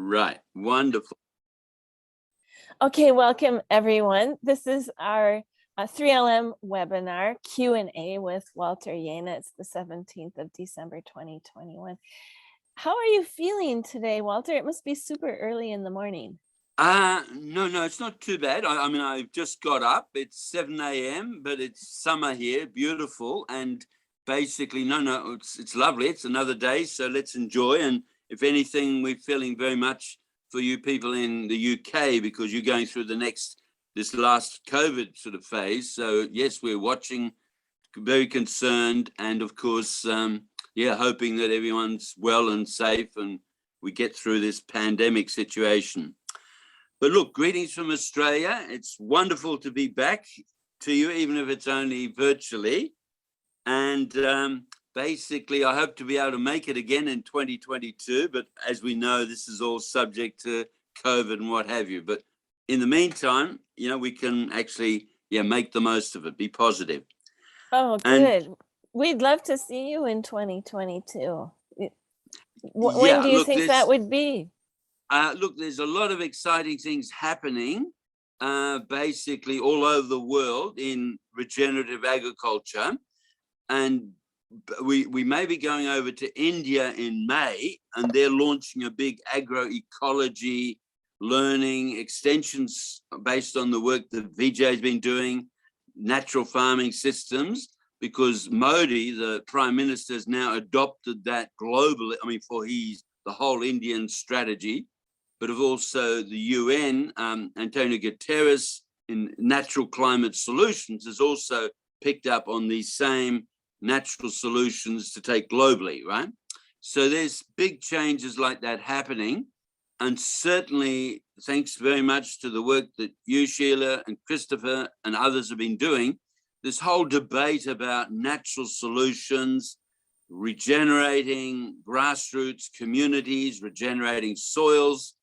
Right. Wonderful. Okay, welcome everyone. This is our 3LM webinar Q&A with Walter Jehne. It's the 17th of December, 2021. How are you feeling today, Walter? It must be super early in the morning. No, it's not too bad. I mean, I've just got up. It's 7 a.m., but it's summer here, beautiful. And basically, it's lovely. It's another day, so let's enjoy. And if anything, we're feeling very much for you people in the UK because you're going through this last COVID sort of phase. So yes, we're watching, very concerned, and of course, hoping that everyone's well and safe and we get through this pandemic situation. But look, greetings from Australia. It's wonderful to be back to you, even if it's only virtually. And basically, I hope to be able to make it again in 2022. But as we know, this is all subject to COVID and what have you. But in the meantime, we can actually, make the most of it, be positive. Oh, good. We'd love to see you in 2022. When do you think that would be? Look, there's a lot of exciting things happening, basically all over the world in regenerative agriculture. And we may be going over to India in May, and they're launching a big agroecology learning extensions based on the work that Vijay has been doing, natural farming systems, because Modi, the Prime Minister, has now adopted that globally, for the whole Indian strategy, but also the UN, Antonio Guterres in natural climate solutions has also picked up on these same natural solutions to take globally, right? So there's big changes like that happening. And certainly, thanks very much to the work that you, Sheila, and Christopher and others have been doing, this whole debate about natural solutions, regenerating grassroots communities, regenerating soils,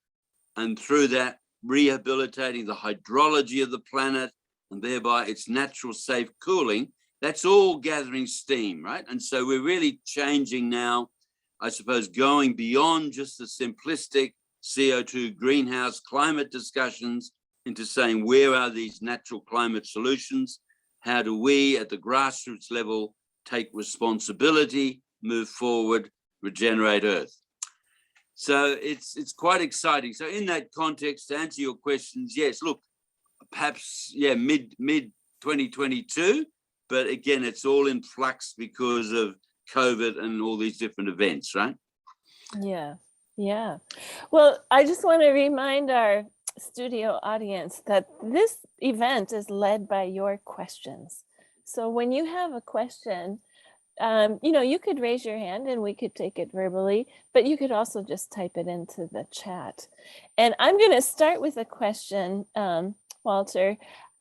and through that, rehabilitating the hydrology of the planet and thereby its natural safe cooling, that's all gathering steam, right? And so we're really changing now, I suppose, going beyond just the simplistic CO2 greenhouse climate discussions into saying, where are these natural climate solutions? How do we at the grassroots level take responsibility, move forward, regenerate Earth? So it's quite exciting. So in that context, to answer your questions, yes, look, perhaps, mid 2022, but again, it's all in flux because of COVID and all these different events, right? Yeah. Well, I just want to remind our studio audience that this event is led by your questions. So when you have a question, you could raise your hand and we could take it verbally, but you could also just type it into the chat. And I'm going to start with a question, Walter.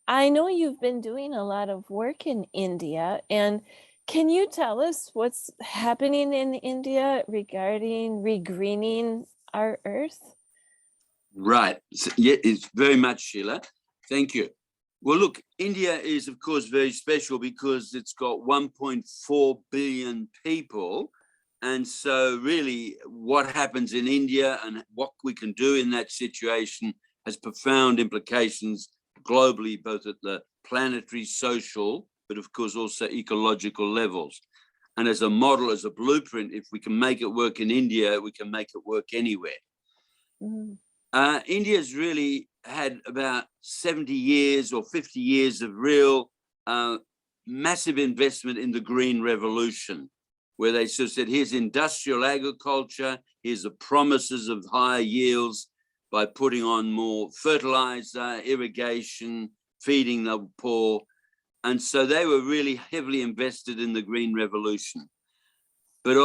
I know you've been doing a lot of work in India, and can you tell us what's happening in India regarding regreening our Earth? Right. So, it's very much, Sheila. Thank you. Well, look, India is, of course, very special because it's got 1.4 billion people. And so really what happens in India and what we can do in that situation has profound implications globally, both at the planetary, social, but of course also ecological levels. And as a model, as a blueprint, if we can make it work in India, we can make it work anywhere. Mm. India's really had about 70 years or 50 years of real massive investment in the green revolution, where they sort of said, here's industrial agriculture, here's the promises of higher yields by putting on more fertilizer, irrigation, feeding the poor. And so they were really heavily invested in the green revolution. But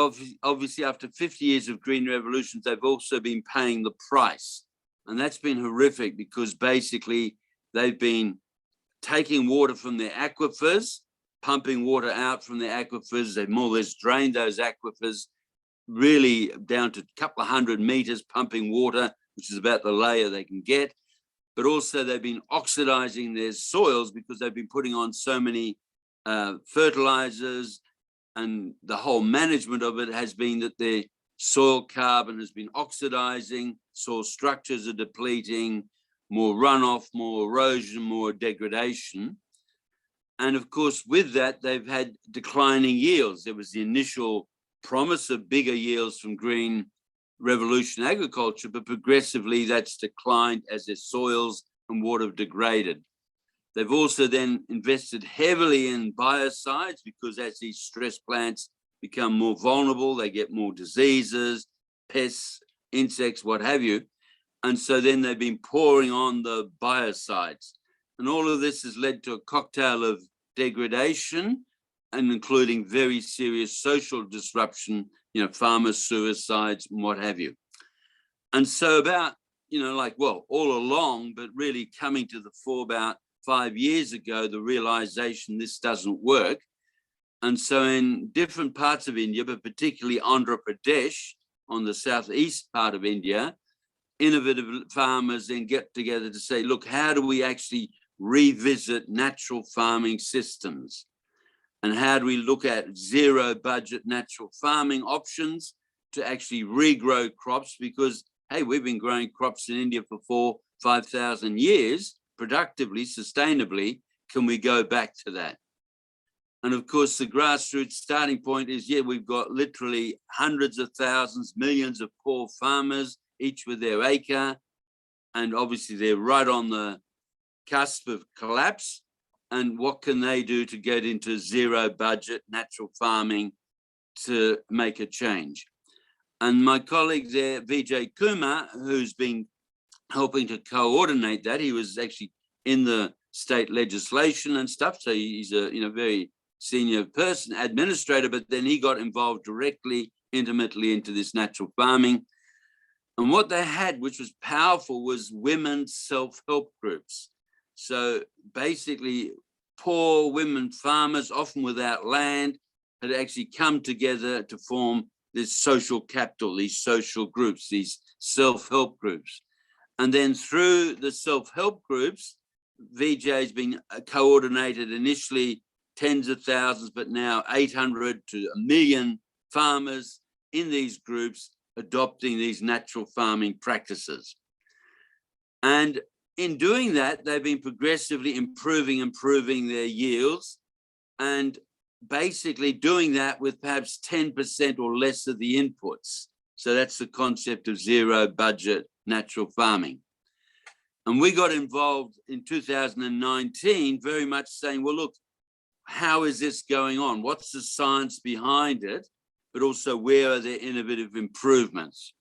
obviously after 50 years of green revolutions, they've also been paying the price. And that's been horrific because basically they've been taking water from their aquifers, pumping water out from their aquifers. They've more or less drained those aquifers really down to a couple of 100 meters pumping water, which is about the layer they can get. But also they've been oxidizing their soils because they've been putting on so many fertilizers, and the whole management of it has been that their soil carbon has been oxidizing, soil structures are depleting, more runoff, more erosion, more degradation. And of course, with that, they've had declining yields. There was the initial promise of bigger yields from green revolution agriculture, but progressively that's declined as their soils and water have degraded. They've also then invested heavily in biocides because as these stress plants become more vulnerable, they get more diseases, pests, insects, what have you. And so then they've been pouring on the biocides. And all of this has led to a cocktail of degradation and including very serious social disruption, farmer suicides and what have you. And so about, all along, but really coming to the fore about 5 years ago, the realization this doesn't work. And so in different parts of India, but particularly Andhra Pradesh on the southeast part of India, innovative farmers then get together to say, look, how do we actually revisit natural farming systems? And how do we look at zero budget natural farming options to actually regrow crops? Because, hey, we've been growing crops in India for 5,000 years, productively, sustainably. Can we go back to that? And of course, the grassroots starting point is, we've got literally hundreds of thousands, millions of poor farmers, each with their acre. And obviously they're right on the cusp of collapse. And what can they do to get into zero budget natural farming to make a change? And my colleague there, Vijay Kumar, who's been helping to coordinate that, he was actually in the state legislation and stuff. So he's a very senior person, administrator, but then he got involved directly, intimately into this natural farming. And what they had, which was powerful, was women's self-help groups. So basically, poor women farmers, often without land, had actually come together to form this social capital, these social groups, these self-help groups. And then through the self-help groups, VJ's been coordinated initially tens of thousands, but now 800 to 1 million farmers in these groups adopting these natural farming practices. And in doing that, they've been progressively improving their yields and basically doing that with perhaps 10% or less of the inputs. So that's the concept of zero budget natural farming. And we got involved in 2019, very much saying, well, look, how is this going on? What's the science behind it? But also, where are there innovative improvements?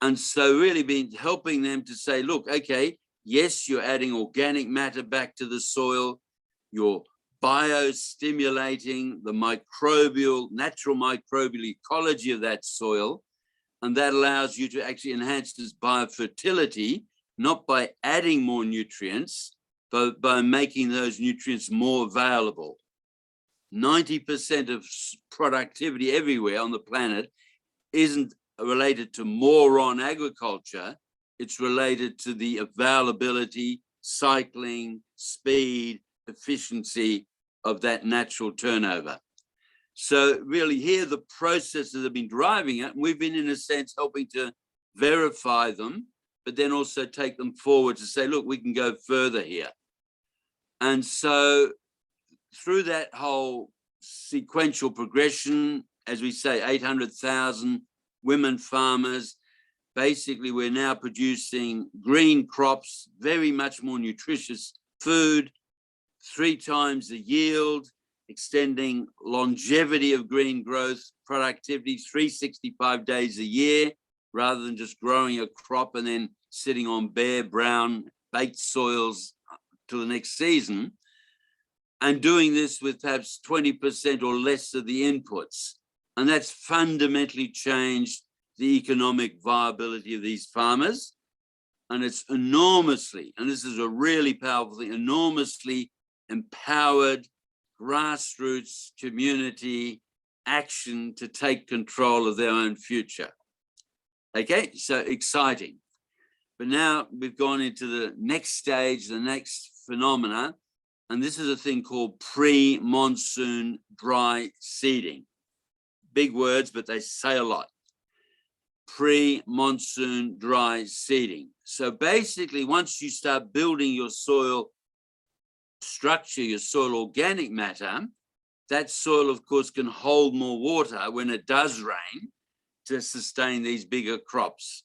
And so really been helping them to say, look, okay, yes, you're adding organic matter back to the soil. You're biostimulating the natural microbial ecology of that soil. And that allows you to actually enhance this biofertility, not by adding more nutrients, but by making those nutrients more available. 90% of productivity everywhere on the planet isn't related to more on agriculture. It's related to the availability, cycling, speed, efficiency of that natural turnover. So really here, the processes have been driving it. And we've been, in a sense, helping to verify them, but then also take them forward to say, look, we can go further here. And so through that whole sequential progression, as we say, 800,000 women farmers, basically we're now producing green crops, very much more nutritious food, 3 times the yield, extending longevity of green growth, productivity, 365 days a year, rather than just growing a crop and then sitting on bare, brown, baked soils till the next season, and doing this with perhaps 20% or less of the inputs. And that's fundamentally changed the economic viability of these farmers. And it's enormously, and this is a really powerful thing, enormously empowered grassroots community action to take control of their own future. Okay, so exciting. But now we've gone into the next stage, the next phenomena, and this is a thing called pre-monsoon dry seeding. Big words, but they say a lot. pre-monsoon dry seeding. So basically, once you start building your soil structure, your soil organic matter, that soil, of course, can hold more water when it does rain to sustain these bigger crops.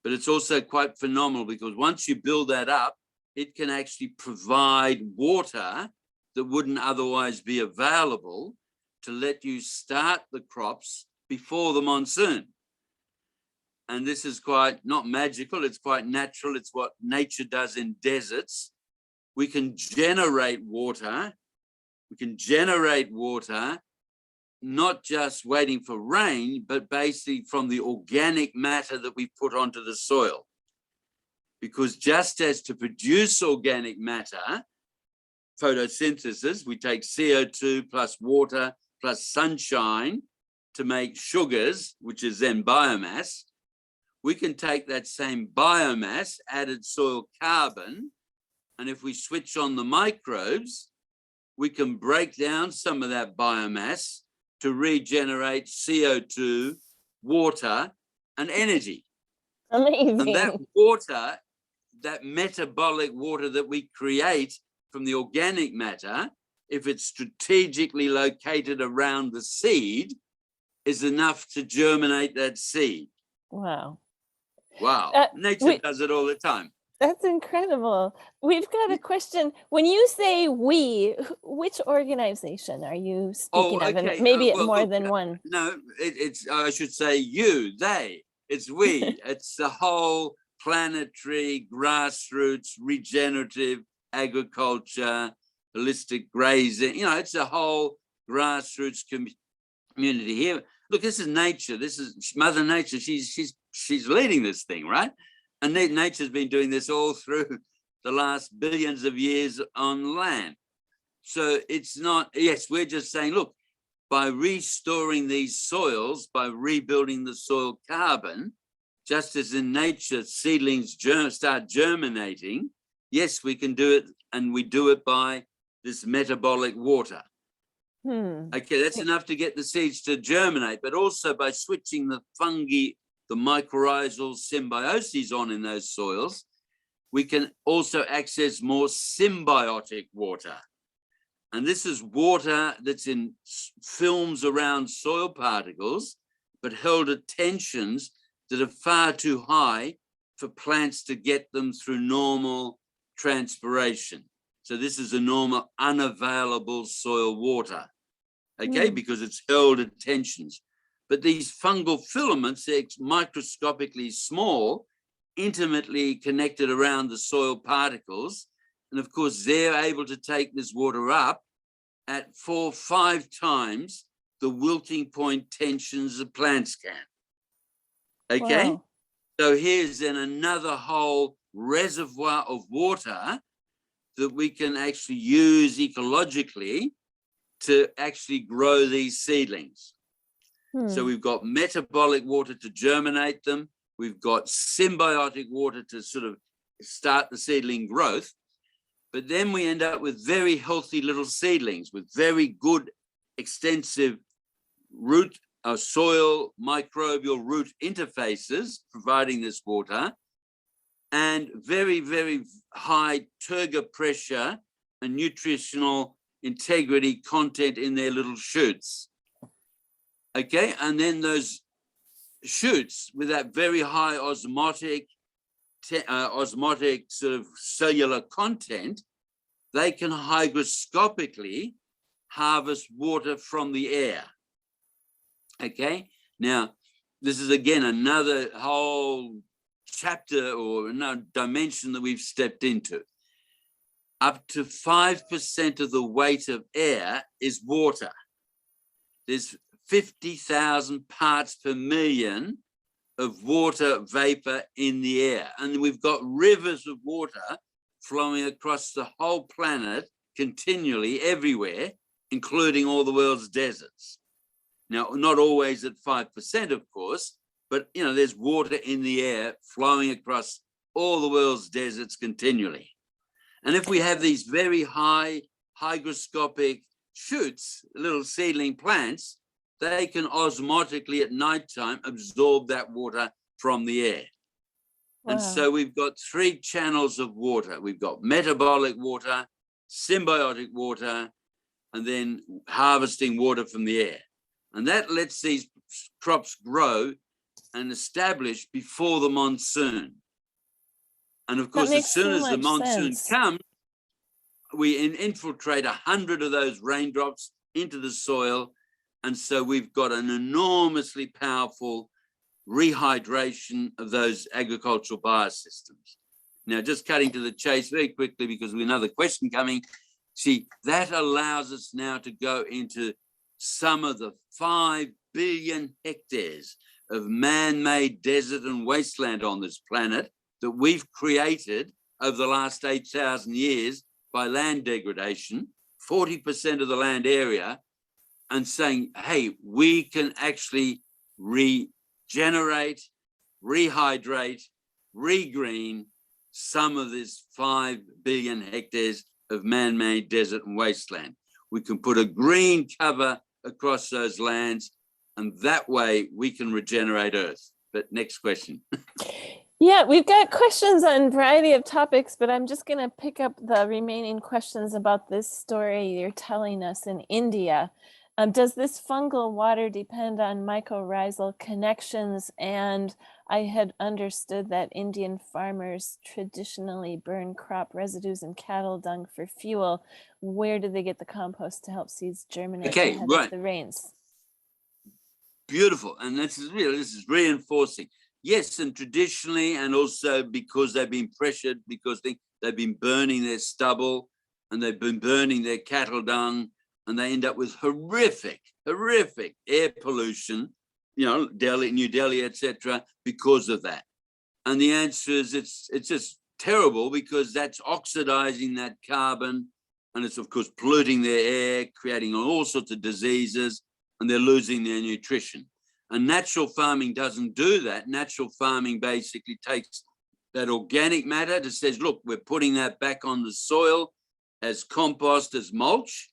But it's also quite phenomenal because once you build that up, it can actually provide water that wouldn't otherwise be available to let you start the crops before the monsoon. And this is quite not magical, it's quite natural. It's what nature does in deserts. We can generate water. We can generate water, not just waiting for rain, but basically from the organic matter that we put onto the soil. Because just as to produce organic matter, photosynthesis, we take CO2 plus water plus sunshine to make sugars, which is then biomass. We can take that same biomass, added soil carbon, and if we switch on the microbes, we can break down some of that biomass to regenerate CO2, water, and energy. Amazing. And that water, that metabolic water that we create from the organic matter, if it's strategically located around the seed, is enough to germinate that seed. Wow. Wow. Nature does it all the time. That's incredible. We've got a question. When you say we, which organization are you speaking of? And maybe well, more look, than one. No, it's I should say you, they. It's we. It's the whole planetary, grassroots, regenerative agriculture, holistic grazing. You know, it's a whole grassroots community here. Look, this is nature. This is Mother Nature. She's leading this thing, right? And nature's been doing this all through the last billions of years on land. So it's not, yes, we're just saying, look, by restoring these soils, by rebuilding the soil carbon, just as in nature, seedlings start germinating, yes, we can do it, and we do it by this metabolic water. Okay, that's enough to get the seeds to germinate, but also by switching the fungi, the mycorrhizal symbioses on in those soils, we can also access more symbiotic water. And this is water that's in films around soil particles, but held at tensions that are far too high for plants to get them through normal transpiration. So this is a normal unavailable soil water, okay, because it's held at tensions. But these fungal filaments, they're microscopically small, intimately connected around the soil particles. And of course, they're able to take this water up at 4 or 5 times the wilting point tensions the plants can. Okay? Wow. So here's then another whole reservoir of water that we can actually use ecologically to actually grow these seedlings. So we've got metabolic water to germinate them. We've got symbiotic water to sort of start the seedling growth. But then we end up with very healthy little seedlings with very good, extensive root, soil, microbial root interfaces, providing this water, and very, very high turgor pressure and nutritional integrity content in their little shoots. Okay, and then those shoots with that very high osmotic sort of cellular content, they can hygroscopically harvest water from the air. Okay, now this is again another whole chapter or another dimension that we've stepped into. Up to 5% of the weight of air is water. There's 50,000 parts per million of water vapor in the air. And we've got rivers of water flowing across the whole planet continually everywhere, including all the world's deserts. Now, not always at 5%, of course, but you know, there's water in the air flowing across all the world's deserts continually. And if we have these very high hygroscopic shoots, little seedling plants, they can osmotically at nighttime absorb that water from the air. Wow. And so we've got 3 channels of water. We've got metabolic water, symbiotic water, and then harvesting water from the air. And that lets these crops grow and establish before the monsoon. And of course, as soon as the monsoon comes, we infiltrate 100 of those raindrops into the soil. And so we've got an enormously powerful rehydration of those agricultural biosystems. Now, just cutting to the chase very quickly, because we have another question coming. See, that allows us now to go into some of the 5 billion hectares of man-made desert and wasteland on this planet that we've created over the last 8,000 years by land degradation, 40% of the land area, and saying, hey, we can actually regenerate, rehydrate, regreen some of this 5 billion hectares of man-made desert and wasteland. We can put a green cover across those lands, and that way we can regenerate Earth. But next question. Yeah, we've got questions on a variety of topics, but I'm just going to pick up the remaining questions about this story you're telling us in India. Does this fungal water depend on mycorrhizal connections? And I had understood that Indian farmers traditionally burn crop residues and cattle dung for fuel. Where do they get the compost to help seeds germinate ahead of the rains? Beautiful. And this is reinforcing. Yes, and traditionally, and also because they've been pressured, because they've been burning their stubble and they've been burning their cattle dung, and they end up with horrific air pollution, you know, Delhi, New Delhi, etc., because of that. And the answer is it's just terrible, because that's oxidizing that carbon, and it's of course polluting their air, creating all sorts of diseases, and they're losing their nutrition. And natural farming doesn't do that. Natural farming basically takes that organic matter that says, look, we're putting that back on the soil as compost, as mulch,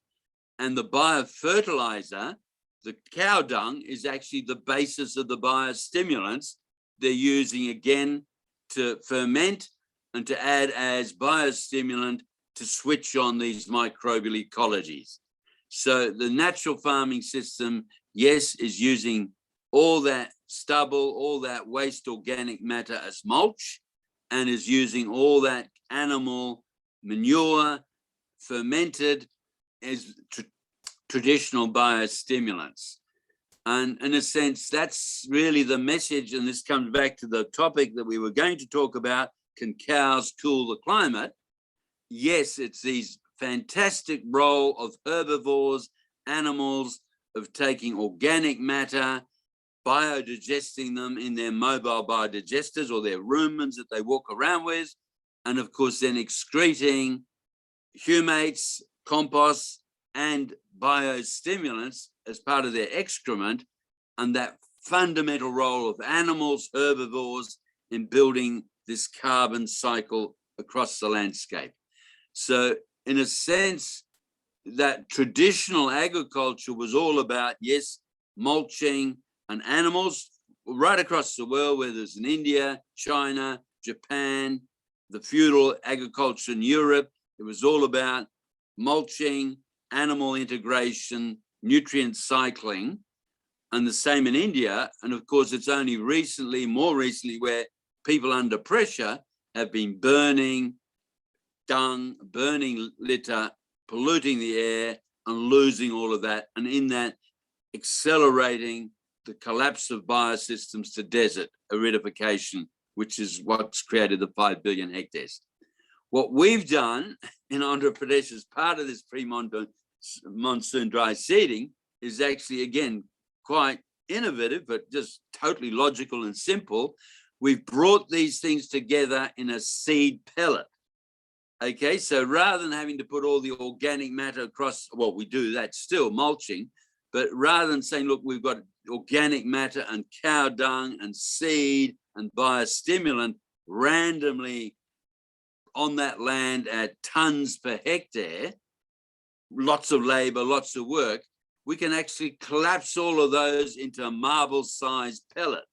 and the biofertilizer, the cow dung, is actually the basis of the biostimulants they're using again to ferment and to add as biostimulant to switch on these microbial ecologies. So the natural farming system, yes, is using all that stubble, all that waste organic matter as mulch, and is using all that animal manure fermented as traditional biostimulants. And in a sense, that's really the message. And this comes back to the topic that we were going to talk about. Can cows cool the climate? Yes, it's these fantastic role of herbivores, animals, of taking organic matter, biodigesting them in their mobile biodigesters or their rumens that they walk around with, and of course then excreting humates, compost, and biostimulants as part of their excrement, and that fundamental role of animals, herbivores, in building this carbon cycle across the landscape. So in a sense, that traditional agriculture was all about, yes, mulching and animals right across the world, whether it's in India, China, Japan, the feudal agriculture in Europe. It was all about mulching, animal integration, nutrient cycling, and the same in India. And of course, it's only recently, more recently, where people under pressure have been burning dung, burning litter, polluting the air, and losing all of that. And in that, accelerating the collapse of biosystems to desert aridification, which is what's created the 5 billion hectares. What we've done in Andhra Pradesh as part of this pre-monsoon dry seeding is actually, again, quite innovative, but just totally logical and simple. We've brought these things together in a seed pellet. Okay, so rather than having to put all the organic matter across, well, we do that still, mulching, but rather than saying, look, we've got organic matter and cow dung and seed and biostimulant randomly on that land at tons per hectare, lots of labor, lots of work, we can actually collapse all of those into a marble-sized pellet.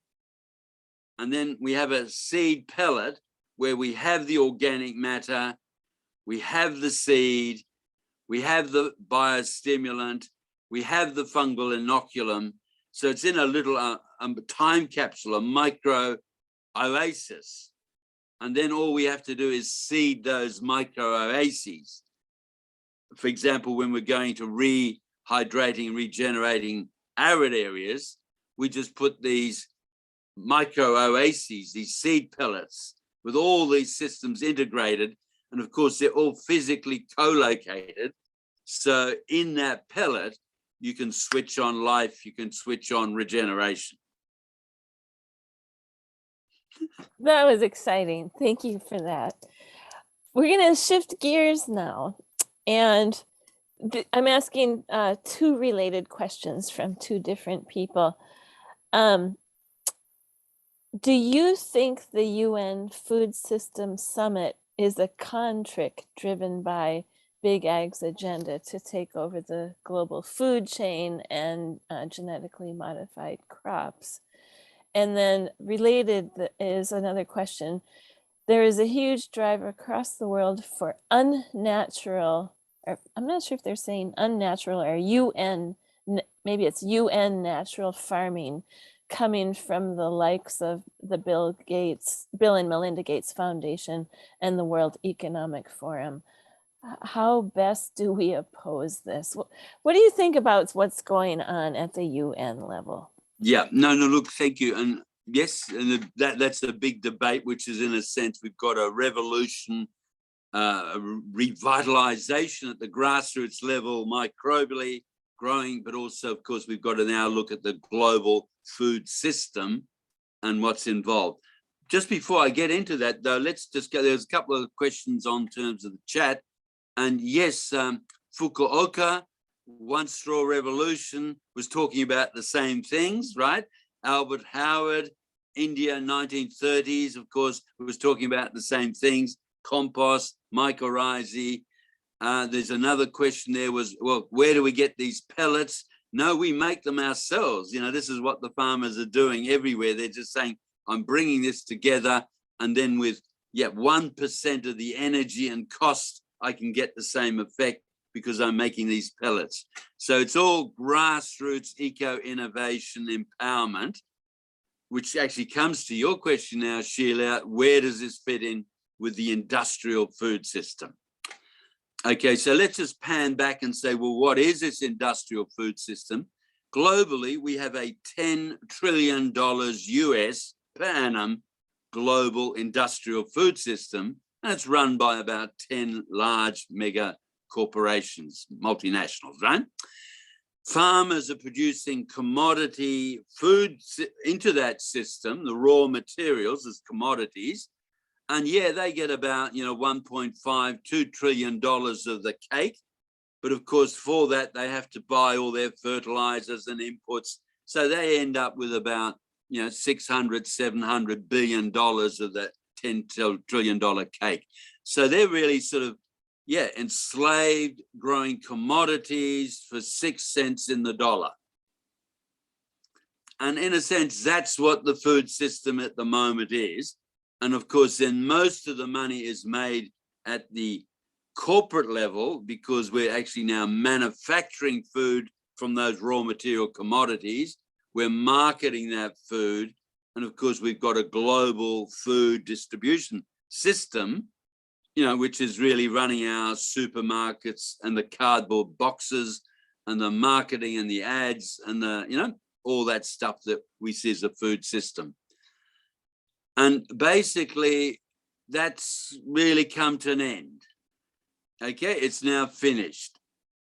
And then we have a seed pellet where we have the organic matter, we have the seed, we have the biostimulant, we have the fungal inoculum. So it's in a little time capsule, a micro oasis. And then all we have to do is seed those micro oases. For example, when we're going to rehydrating, regenerating arid areas, we just put these micro oases, these seed pellets, with all these systems integrated. And of course, they're all physically co-located. So in that pellet, you can switch on life, you can switch on regeneration. That was exciting. Thank you for that. We're going to shift gears now. And I'm asking two related questions from two different people. Do you think the UN Food System Summit is a con trick driven by Big Ag's agenda to take over the global food chain and genetically modified crops? And then related is another question. There is a huge drive across the world for unnatural, or I'm not sure if they're saying unnatural or UN, maybe it's UN natural farming, coming from the likes of the Bill and Melinda Gates Foundation and the World Economic Forum. How best do we oppose this? What do you think about what's going on at the UN level? Yeah, no, look, thank you. And yes, and that's a big debate, which is in a sense, we've got a revolution, a revitalization at the grassroots level, microbially growing, but also, of course, we've got to now look at the global food system and what's involved. Just before I get into that, though, let's just go, there's a couple of questions on terms of the chat. And yes, Fukuoka, One Straw Revolution, was talking about the same things, right? Albert Howard, India, 1930s, of course, was talking about the same things, compost, mycorrhizae. There's another question there was, well, where do we get these pellets? No, we make them ourselves. You know, this is what the farmers are doing everywhere. They're just saying, I'm bringing this together, and then with 1% of the energy and cost, I can get the same effect because I'm making these pellets. So it's all grassroots eco-innovation empowerment, which actually comes to your question now, Sheila, where does this fit in with the industrial food system? Okay, so let's just pan back and say, well, what is this industrial food system? Globally, we have a $10 trillion US per annum global industrial food system, and it's run by about 10 large mega corporations, multinationals, right? Farmers are producing commodity food into that system, the raw materials as commodities, and they get about 1.5–2 trillion dollars of the cake, but of course for that they have to buy all their fertilizers and inputs, so they end up with about 600–700 billion dollars of that $10 trillion cake. So they're really sort of enslaved growing commodities for 6 cents in the dollar. And in a sense, that's what the food system at the moment is. And of course, then most of the money is made at the corporate level because we're actually now manufacturing food from those raw material commodities. We're marketing that food. And of course, we've got a global food distribution system, which is really running our supermarkets and the cardboard boxes and the marketing and the ads and the, all that stuff that we see as a food system. And basically, that's really come to an end. Okay, it's now finished.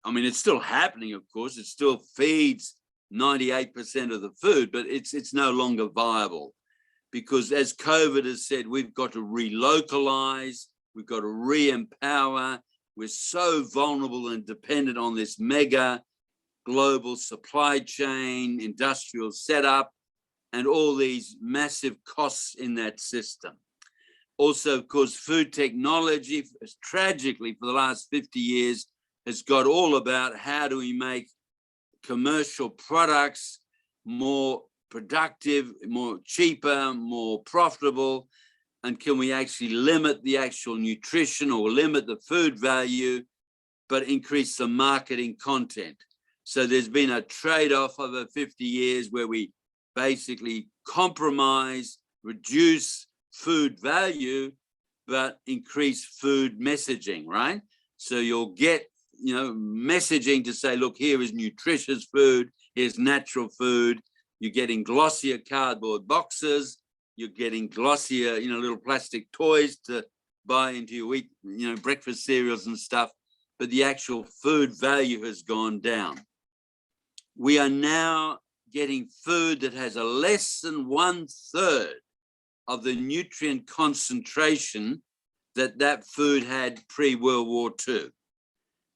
I mean, it's still happening, of course. It still feeds 98% of the food, but it's no longer viable because, as COVID has said, we've got to relocalize, we've got to re-empower. We're so vulnerable and dependent on this mega global supply chain, industrial setup, and all these massive costs in that system. Also, of course, food technology, tragically, for the last 50 years, has got all about how do we make commercial products more productive, more cheaper, more profitable? And can we actually limit the actual nutrition or limit the food value, but increase the marketing content? So there's been a trade-off over 50 years where we basically compromise, reduce food value, but increase food messaging, right? So you'll get, messaging to say, look, here is nutritious food, here's natural food. You're getting glossier cardboard boxes, you're getting glossier, little plastic toys to buy into your breakfast cereals and stuff, but the actual food value has gone down. We are now getting food that has a less than 1/3 of the nutrient concentration that food had pre-World War II.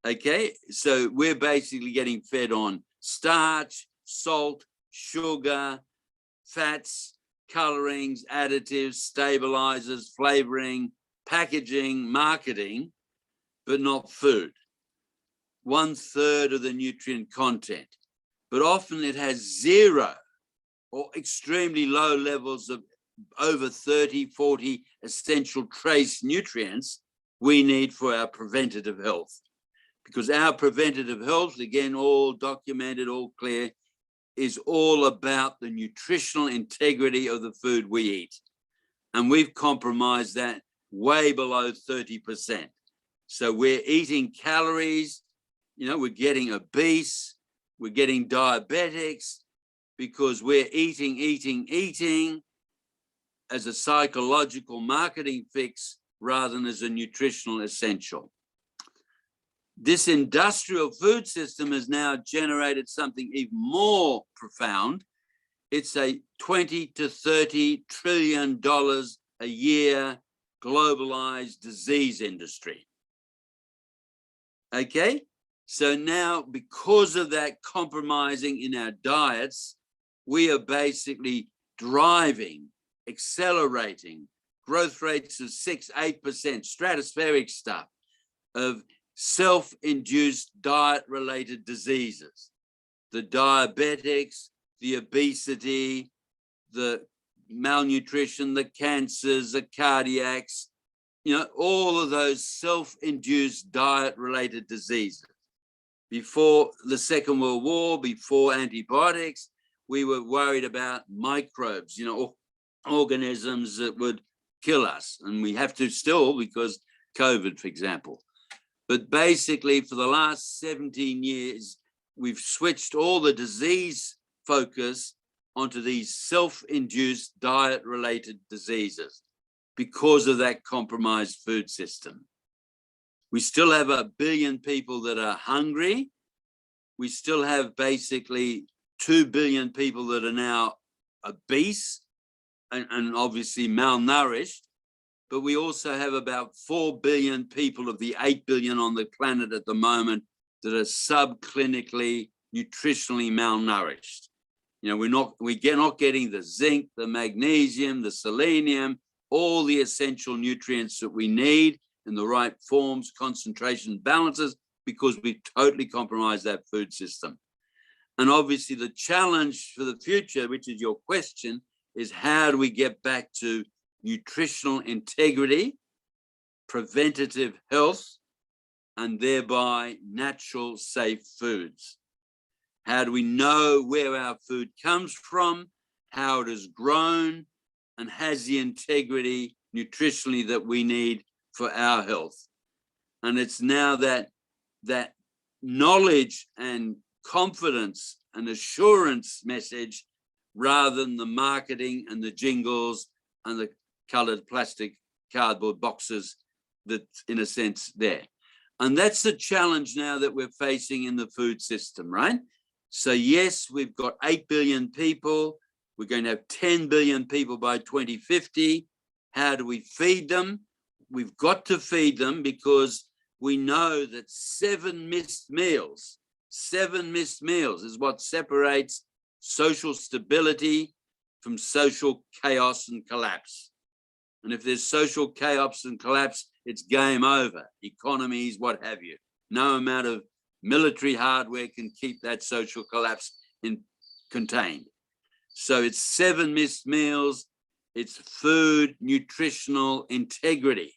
Okay, so we're basically getting fed on starch, salt, sugar, fats, colorings, additives, stabilizers, flavoring, packaging, marketing, but not food. 1/3 of the nutrient content, but often it has 0 or extremely low levels of over 30, 40 essential trace nutrients we need for our preventative health. Because our preventative health, again, all documented, all clear, is all about the nutritional integrity of the food we eat. And we've compromised that way below 30%. So we're eating calories, we're getting obese, we're getting diabetics because we're eating as a psychological marketing fix rather than as a nutritional essential. This industrial food system has now generated something even more profound. It's a $20 to $30 trillion a year globalized disease industry. Okay, so now because of that compromising in our diets, we are basically driving, accelerating growth rates of 6-8%, stratospheric stuff of self-induced diet-related diseases, the diabetics, the obesity, the malnutrition, the cancers, the cardiacs, all of those self-induced diet-related diseases. Before the Second World War, before antibiotics, we were worried about microbes, organisms that would kill us. And we have to still, because COVID, for example. But basically, for the last 17 years, we've switched all the disease focus onto these self-induced diet-related diseases because of that compromised food system. We still have 1 billion people that are hungry. We still have basically 2 billion people that are now obese and obviously malnourished. But we also have about 4 billion people of the 8 billion on the planet at the moment that are subclinically, nutritionally malnourished. We're not getting the zinc, the magnesium, the selenium, all the essential nutrients that we need in the right forms, concentration, balances, because we've totally compromised that food system. And obviously the challenge for the future, which is your question, is how do we get back to nutritional integrity, preventative health, and thereby natural, safe foods? How do we know where our food comes from, how it is grown, and has the integrity nutritionally that we need for our health? And it's now that knowledge and confidence and assurance message rather than the marketing and the jingles and the colored plastic cardboard boxes that's in a sense there. And that's the challenge now that we're facing in the food system, right? So yes, we've got 8 billion people. We're going to have 10 billion people by 2050. How do we feed them? We've got to feed them because we know that 7 missed meals is what separates social stability from social chaos and collapse. And if there's social chaos and collapse, it's game over. Economies, what have you. No amount of military hardware can keep that social collapse contained. So it's 7 missed meals, it's food, nutritional integrity.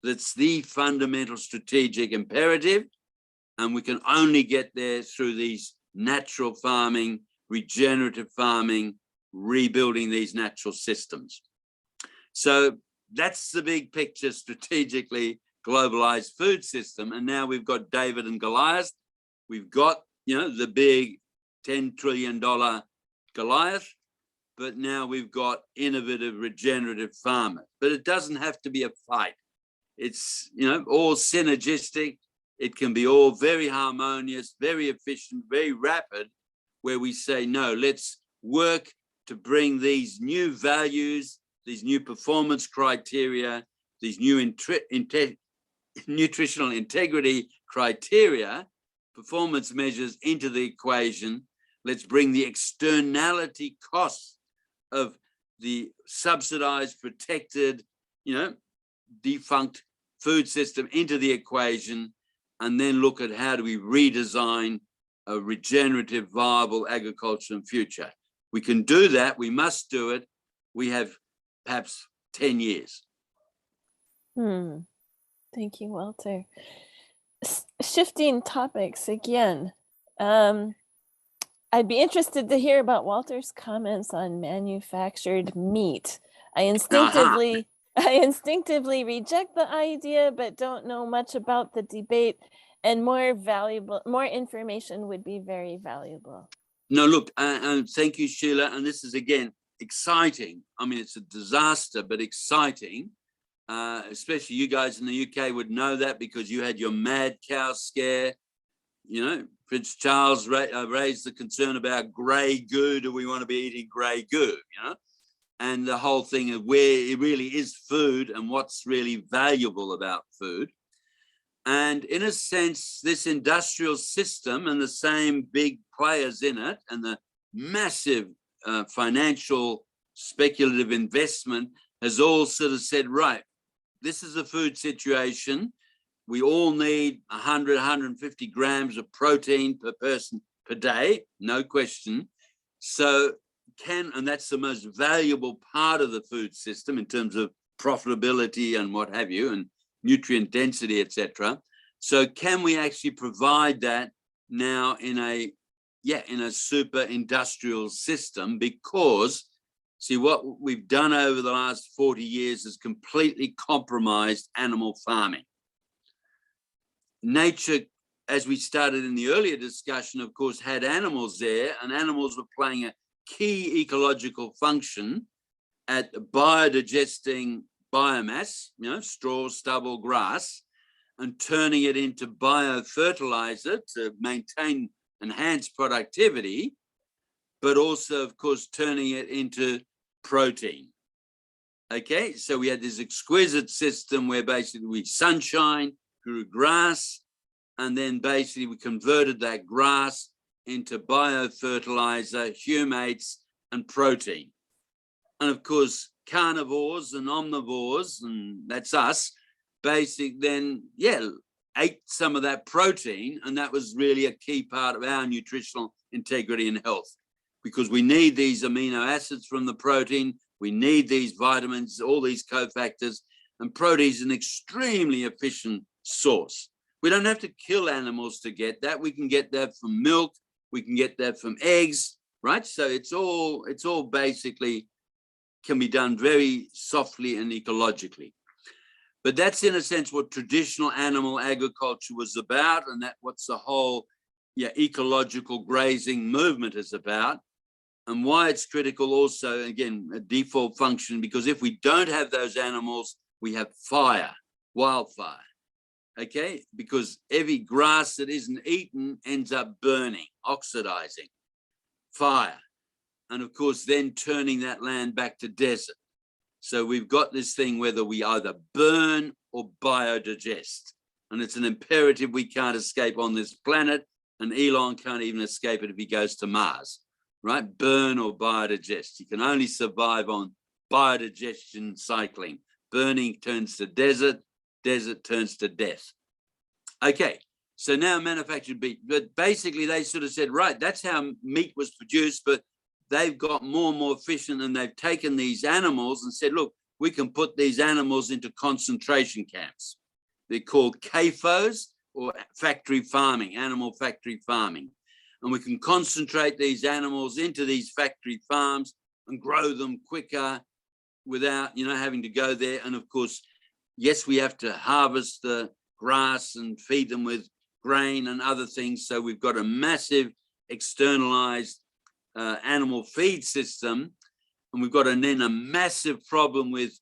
That's the fundamental strategic imperative. And we can only get there through these natural farming, regenerative farming, rebuilding these natural systems. So that's the big picture, strategically globalized food system. And now we've got David and Goliath. We've got, the big $10 trillion Goliath, but now we've got innovative regenerative farmers. But it doesn't have to be a fight. It's, all synergistic. It can be all very harmonious, very efficient, very rapid, where we say, no, let's work to bring these new values, these new performance criteria, these new nutritional integrity criteria, performance measures into the equation. Let's bring the externality costs of the subsidized, protected, defunct food system into the equation, and then look at how do we redesign a regenerative, viable agriculture in future. We can do that. We must do it. We have perhaps 10 years. Thank you, Walter. Shifting topics again. I'd be interested to hear about Walter's comments on manufactured meat. I instinctively reject the idea, but don't know much about the debate, and more information would be very valuable. No, look, and thank you, Sheila. And this is, again, exciting. I mean, it's a disaster, but exciting. Especially you guys in the UK would know that because you had your mad cow scare. Prince Charles raised the concern about grey goo. Do we want to be eating grey goo? And the whole thing of where it really is food and what's really valuable about food. And in a sense, this industrial system and the same big players in it and the massive financial speculative investment has all sort of said, right, this is the food situation. We all need 100, 150 grams of protein per person per day, no question. So and that's the most valuable part of the food system in terms of profitability and what have you, and nutrient density, etc. So can we actually provide that now in a super industrial system? Because see, what we've done over the last 40 years is completely compromised animal farming. Nature, as we started in the earlier discussion, of course, had animals there, and animals were playing a key ecological function at biodigesting biomass, straw, stubble, grass, and turning it into biofertilizer to maintain enhanced productivity, but also, of course, turning it into protein. Okay, so we had this exquisite system where basically we sunshine, grew grass, and then basically we converted that grass into biofertilizer, humates, and protein. And of course, carnivores and omnivores, and that's us, basically then, ate some of that protein, and that was really a key part of our nutritional integrity and health, because we need these amino acids from the protein, we need these vitamins, all these cofactors, and protein is an extremely efficient source. We don't have to kill animals to get that. We can get that from milk, we can get that from eggs, right? So it's all basically can be done very softly and ecologically. But that's in a sense what traditional animal agriculture was about, and that what's the whole ecological grazing movement is about, and why it's critical also, again, a default function, because if we don't have those animals, we have fire, wildfire, okay? Because every grass that isn't eaten ends up burning, oxidizing, fire, and of course then turning that land back to desert. So we've got this thing whether we either burn or biodigest. And it's an imperative we can't escape on this planet. And Elon can't even escape it if he goes to Mars, right? Burn or biodigest. You can only survive on biodigestion cycling. Burning turns to desert, desert turns to death. Okay, So now manufactured meat, but basically they sort of said, right, that's how meat was produced, but they've got more and more efficient, and they've taken these animals and said, look, we can put these animals into concentration camps. They're called CAFOs, or factory farming, animal factory farming. And we can concentrate these animals into these factory farms and grow them quicker without, having to go there. And of course, yes, we have to harvest the grass and feed them with grain and other things. So we've got a massive externalized animal feed system. And we've got then a massive problem with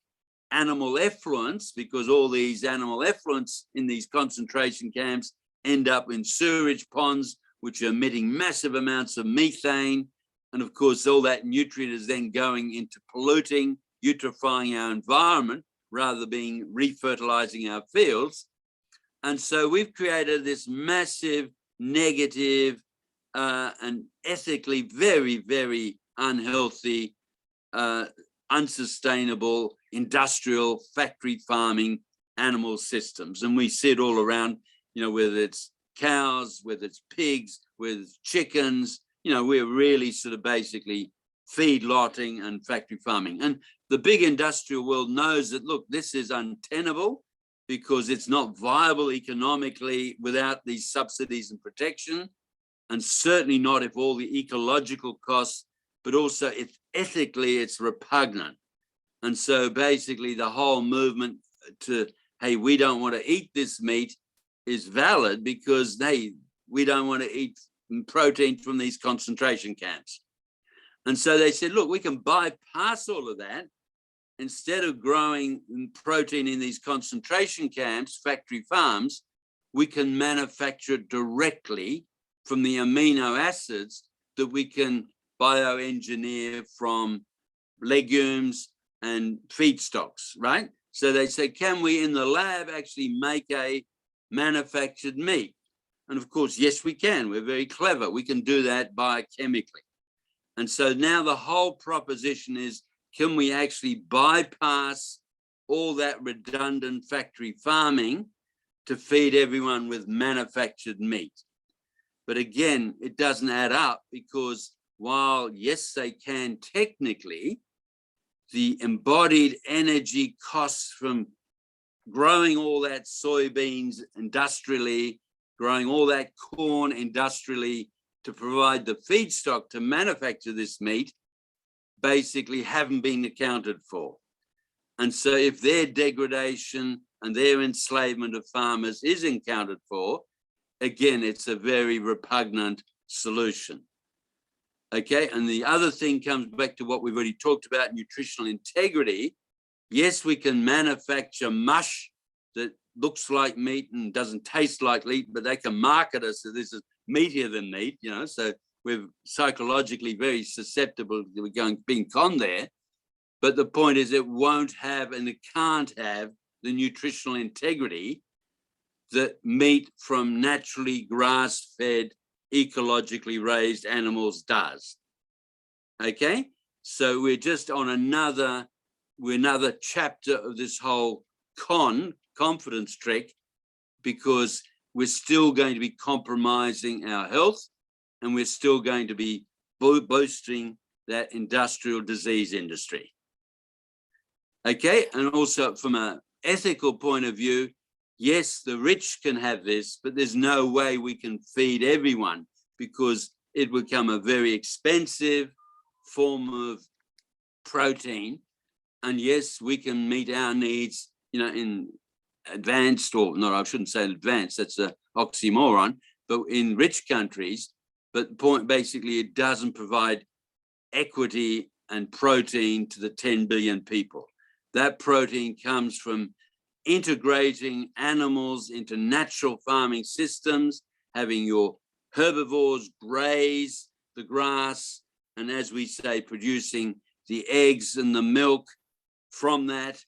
animal effluents, because all these animal effluents in these concentration camps end up in sewage ponds, which are emitting massive amounts of methane. And of course, all that nutrient is then going into polluting, eutrophying our environment, rather than refertilizing our fields. And so we've created this massive negative and ethically very, very unhealthy, unsustainable industrial factory farming animal systems. And we see it all around, whether it's cows, whether it's pigs, whether it's chickens, we're really sort of basically feedlotting and factory farming. And the big industrial world knows that, look, this is untenable, because it's not viable economically without these subsidies and protection, and certainly not if all the ecological costs, but also it's ethically, it's repugnant. And so basically the whole movement to, hey, we don't want to eat this meat is valid, because we don't want to eat protein from these concentration camps. And so they said, look, we can bypass all of that. Instead of growing protein in these concentration camps, factory farms, we can manufacture it directly from the amino acids that we can bioengineer from legumes and feedstocks, right? So they say, can we in the lab actually make a manufactured meat? And of course, yes, we can. We're very clever. We can do that biochemically. And so now the whole proposition is, can we actually bypass all that redundant factory farming to feed everyone with manufactured meat? But again, it doesn't add up, because while, yes, they can technically, the embodied energy costs from growing all that soybeans industrially, growing all that corn industrially to provide the feedstock to manufacture this meat, basically haven't been accounted for. And so if their degradation and their enslavement of farmers is accounted for, again, it's a very repugnant solution. Okay, and the other thing comes back to what we've already talked about, nutritional integrity. Yes, we can manufacture mush that looks like meat and doesn't taste like meat, but they can market us that this is meatier than meat, so we're psychologically very susceptible to being conned there. But the point is, it won't have and it can't have the nutritional integrity that meat from naturally grass-fed, ecologically raised animals does. Okay, so we're just on another chapter of this whole confidence trick, because we're still going to be compromising our health, and we're still going to be boosting that industrial disease industry. Okay, and also from an ethical point of view, yes, the rich can have this, but there's no way we can feed everyone, because it will become a very expensive form of protein. And yes, we can meet our needs, in advanced, or no, I shouldn't say advanced, that's an oxymoron, but in rich countries. But the point, basically, it doesn't provide equity and protein to the 10 billion people. That protein comes from integrating animals into natural farming systems, having your herbivores graze the grass, and as we say, producing the eggs and the milk from that,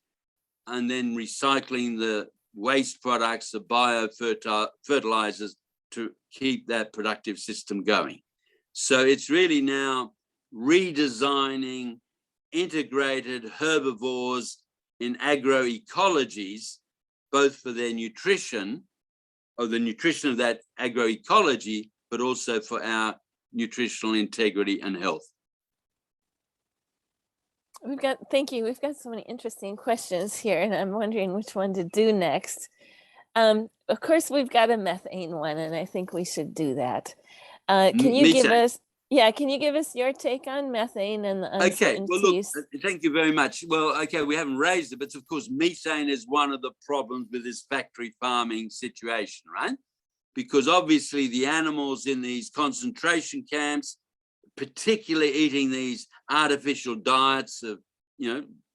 and then recycling the waste products, the biofertilizers, to keep that productive system going. So it's really now redesigning integrated herbivores in agroecologies, both for their nutrition of the nutrition of that agroecology, but also for our nutritional integrity and health. Thank you. We've got so many interesting questions here, and I'm wondering which one to do next. Of course, we've got a methane one, and I think we should do that. Can you give us, can you give us your take on methane and the uncertainties? Okay, well, look, thank you very much. Well, okay, we haven't raised it, but of course, methane is one of the problems with this factory farming situation, right? Because obviously the animals in these concentration camps, particularly eating these artificial diets of,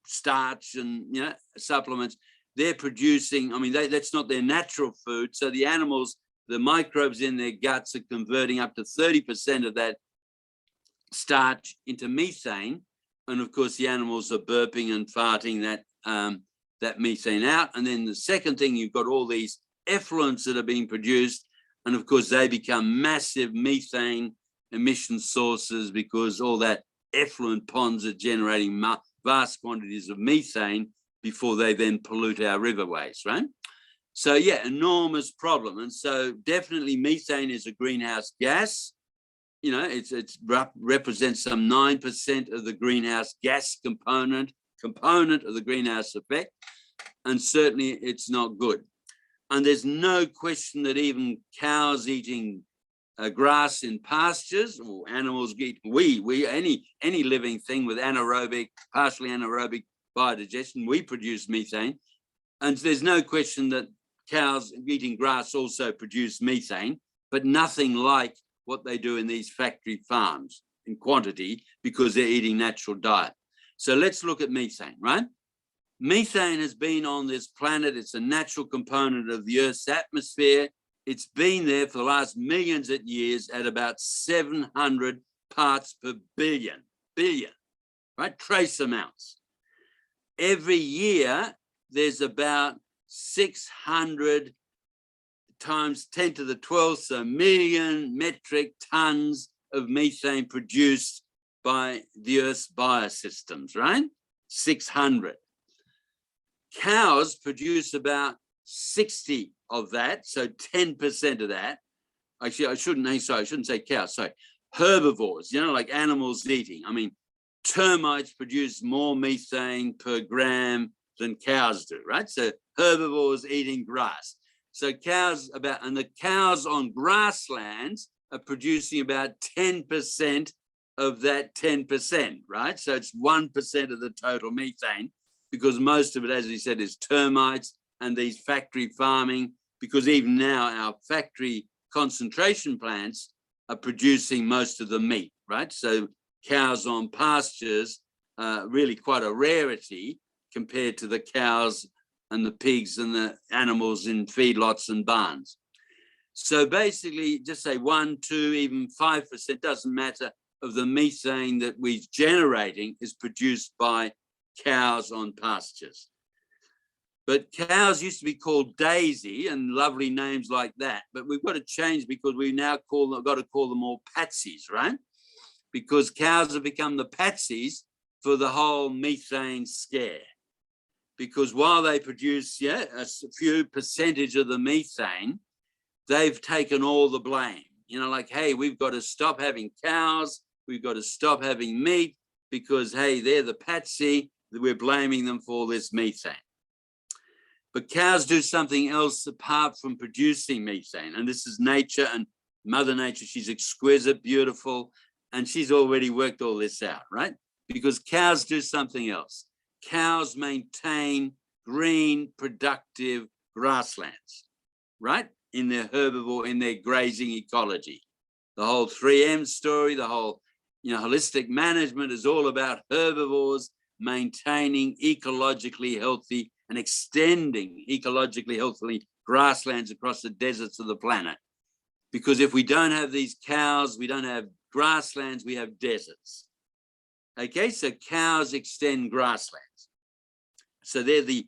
starch and, supplements, they're producing, I mean, that's not their natural food. So the animals, the microbes in their guts are converting up to 30% of that starch into methane. And of course, the animals are burping and farting that methane out. And then the second thing, you've got all these effluents that are being produced. And of course, they become massive methane emission sources because all that effluent ponds are generating vast quantities of methane before they then pollute our riverways, right? So yeah, enormous problem. And so definitely methane is a greenhouse gas. It represents some 9% of the greenhouse gas component of the greenhouse effect. And certainly it's not good. And there's no question that even cows eating grass in pastures, or animals eat, any living thing with anaerobic, partially anaerobic biodigestion, we produce methane. And there's no question that cows eating grass also produce methane, but nothing like what they do in these factory farms in quantity because they're eating natural diet. So let's look at methane, right? Methane has been on this planet. It's a natural component of the Earth's atmosphere. It's been there for the last millions of years at about 700 parts per billion, right? Trace amounts. Every year, there's about 600 times 10 to the 12th, so million metric tons of methane produced by the Earth's biosystems, right? 600. Cows produce about 60 of that, so 10% of that. Actually, I shouldn't say cows, sorry. Herbivores, like animals eating. I mean, termites produce more methane per gram than cows do, right? So herbivores eating grass. So the cows on grasslands are producing about 10% of that 10%, right? So it's 1% of the total methane, because most of it, as we said, is termites and these factory farming, because even now our factory concentration plants are producing most of the meat, right? So cows on pastures are really quite a rarity compared to the cows and the pigs and the animals in feedlots and barns. So basically, just say 1, 2, even 5%, doesn't matter, of the methane that we're generating is produced by cows on pastures. But cows used to be called Daisy and lovely names like that, but we've got to change because we now got to call them all patsies, right? Because cows have become the patsies for the whole methane scare. Because while they produce a few percentage of the methane, they've taken all the blame. Like, hey, we've got to stop having cows, we've got to stop having meat because, hey, they're the patsy, we're blaming them for all this methane. But cows do something else apart from producing methane. And this is nature and Mother Nature. She's exquisite, beautiful, and she's already worked all this out, right? Because cows do something else. Cows maintain green, productive grasslands, right? In their grazing ecology. The whole 3M story, the whole, holistic management is all about herbivores maintaining ecologically healthy and extending ecologically healthy grasslands across the deserts of the planet. Because if we don't have these cows, we don't have grasslands, we have deserts. Okay, so cows extend grasslands. So they're the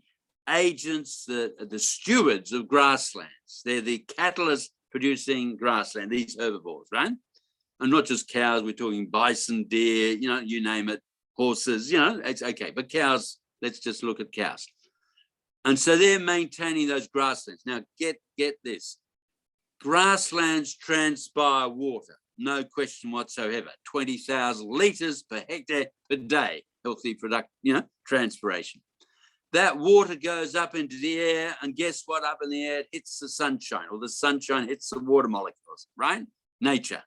agents, the stewards of grasslands. They're the catalysts producing grassland, these herbivores, right? And not just cows, we're talking bison, deer, you name it, horses, it's okay. But cows, let's just look at cows. And so they're maintaining those grasslands. Now, get this. Grasslands transpire water, no question whatsoever. 20,000 litres per hectare per day, healthy transpiration. That water goes up into the air, and guess what? Up in the air, it hits the sunshine, or the sunshine hits the water molecules, right? Nature.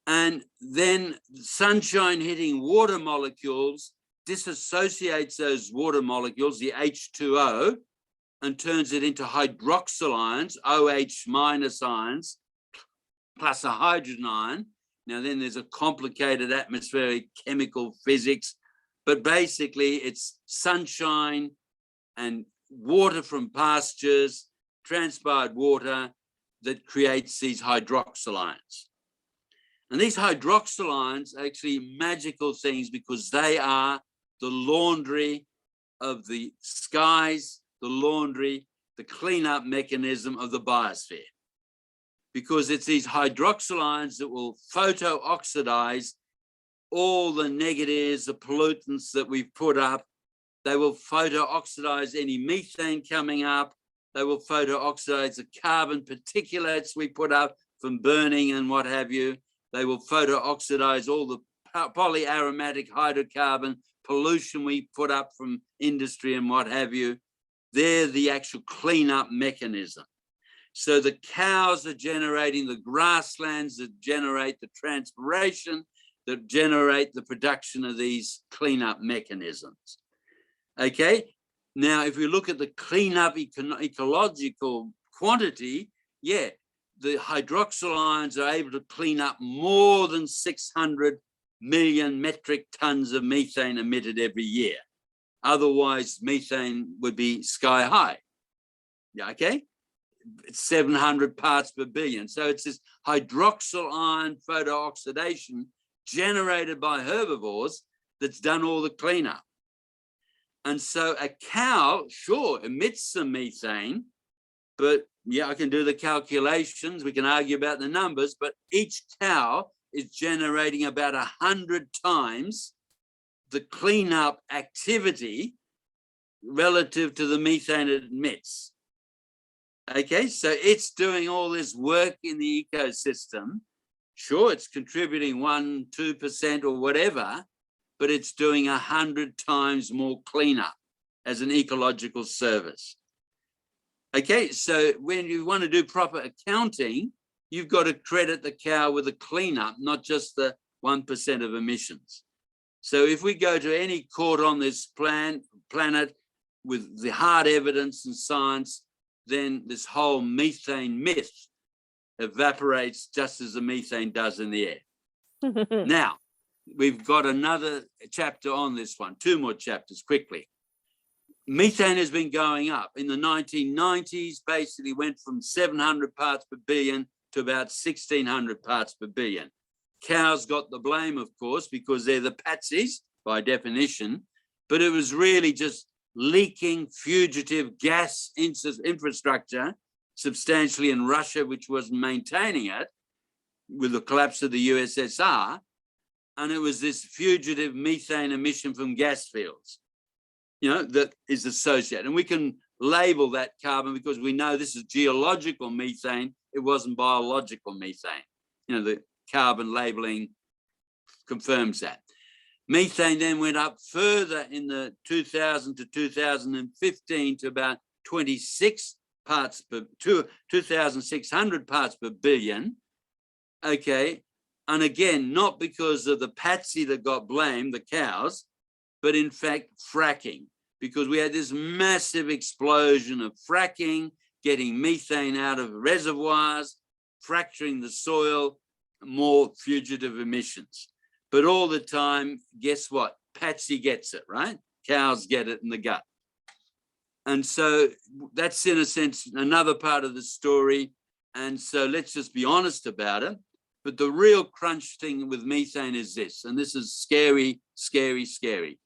And then sunshine hitting water molecules disassociates those water molecules, the H2O, and turns it into hydroxyl ions, OH minus ions, plus a hydrogen ion. Now then there's a complicated atmospheric chemical physics, but basically it's sunshine and water from pastures, transpired water, that creates these hydroxyl ions. And these hydroxyl ions are actually magical things because they are the laundry of the skies, the laundry, the cleanup mechanism of the biosphere. Because it's these hydroxyl ions that will photo-oxidize all the negatives, the pollutants that we've put up. They will photo-oxidize any methane coming up. They will photo-oxidize the carbon particulates we put up from burning and what have you. They will photo-oxidize all the polyaromatic hydrocarbon pollution we put up from industry and what have you. They're the actual cleanup mechanism. So the cows are generating the grasslands that generate the transpiration, that generate the production of these cleanup mechanisms. Okay, now if we look at the cleanup ecological quantity, yeah, the hydroxyl ions are able to clean up more than 600 million metric tons of methane emitted every year. Otherwise, methane would be sky high. Yeah, okay? It's 700 parts per billion. So it's this hydroxyl ion photooxidation generated by herbivores that's done all the cleanup. And so a cow, sure, emits some methane, but yeah, I can do the calculations. We can argue about the numbers, but each cow is generating about 100 times the cleanup activity relative to the methane it emits. Okay, so it's doing all this work in the ecosystem. Sure, it's contributing 1-2% or whatever, but it's doing 100 times more cleanup as an ecological service. Okay, so when you want to do proper accounting, you've got to credit the cow with the cleanup, not just the 1% of emissions. So if we go to any court on this planet with the hard evidence and science, then this whole methane myth evaporates just as the methane does in the air. Now, we've got another chapter on this one, 2 more chapters quickly. Methane has been going up. In the 1990s, basically went from 700 parts per billion to about 1,600 parts per billion. Cows got the blame, of course, because they're the patsies by definition, but it was really just leaking fugitive gas infrastructure substantially in Russia, which wasn't maintaining it with the collapse of the USSR. And it was this fugitive methane emission from gas fields, you know, that is associated. And we can label that carbon because we know this is geological methane. It wasn't biological methane. You know, the carbon labeling confirms that. Methane then went up further in the 2000 to 2015 to about 2,600 parts per billion. Okay. And again, not because of the patsy that got blamed, the cows, but in fact, fracking, because we had this massive explosion of fracking, getting methane out of reservoirs, fracturing the soil, more fugitive emissions. But all the time, guess what? Patsy gets it, right? Cows get it in the gut. And so that's, in a sense, another part of the story. And so let's just be honest about it. But the real crunch thing with methane is this, and this is scary, scary, scary.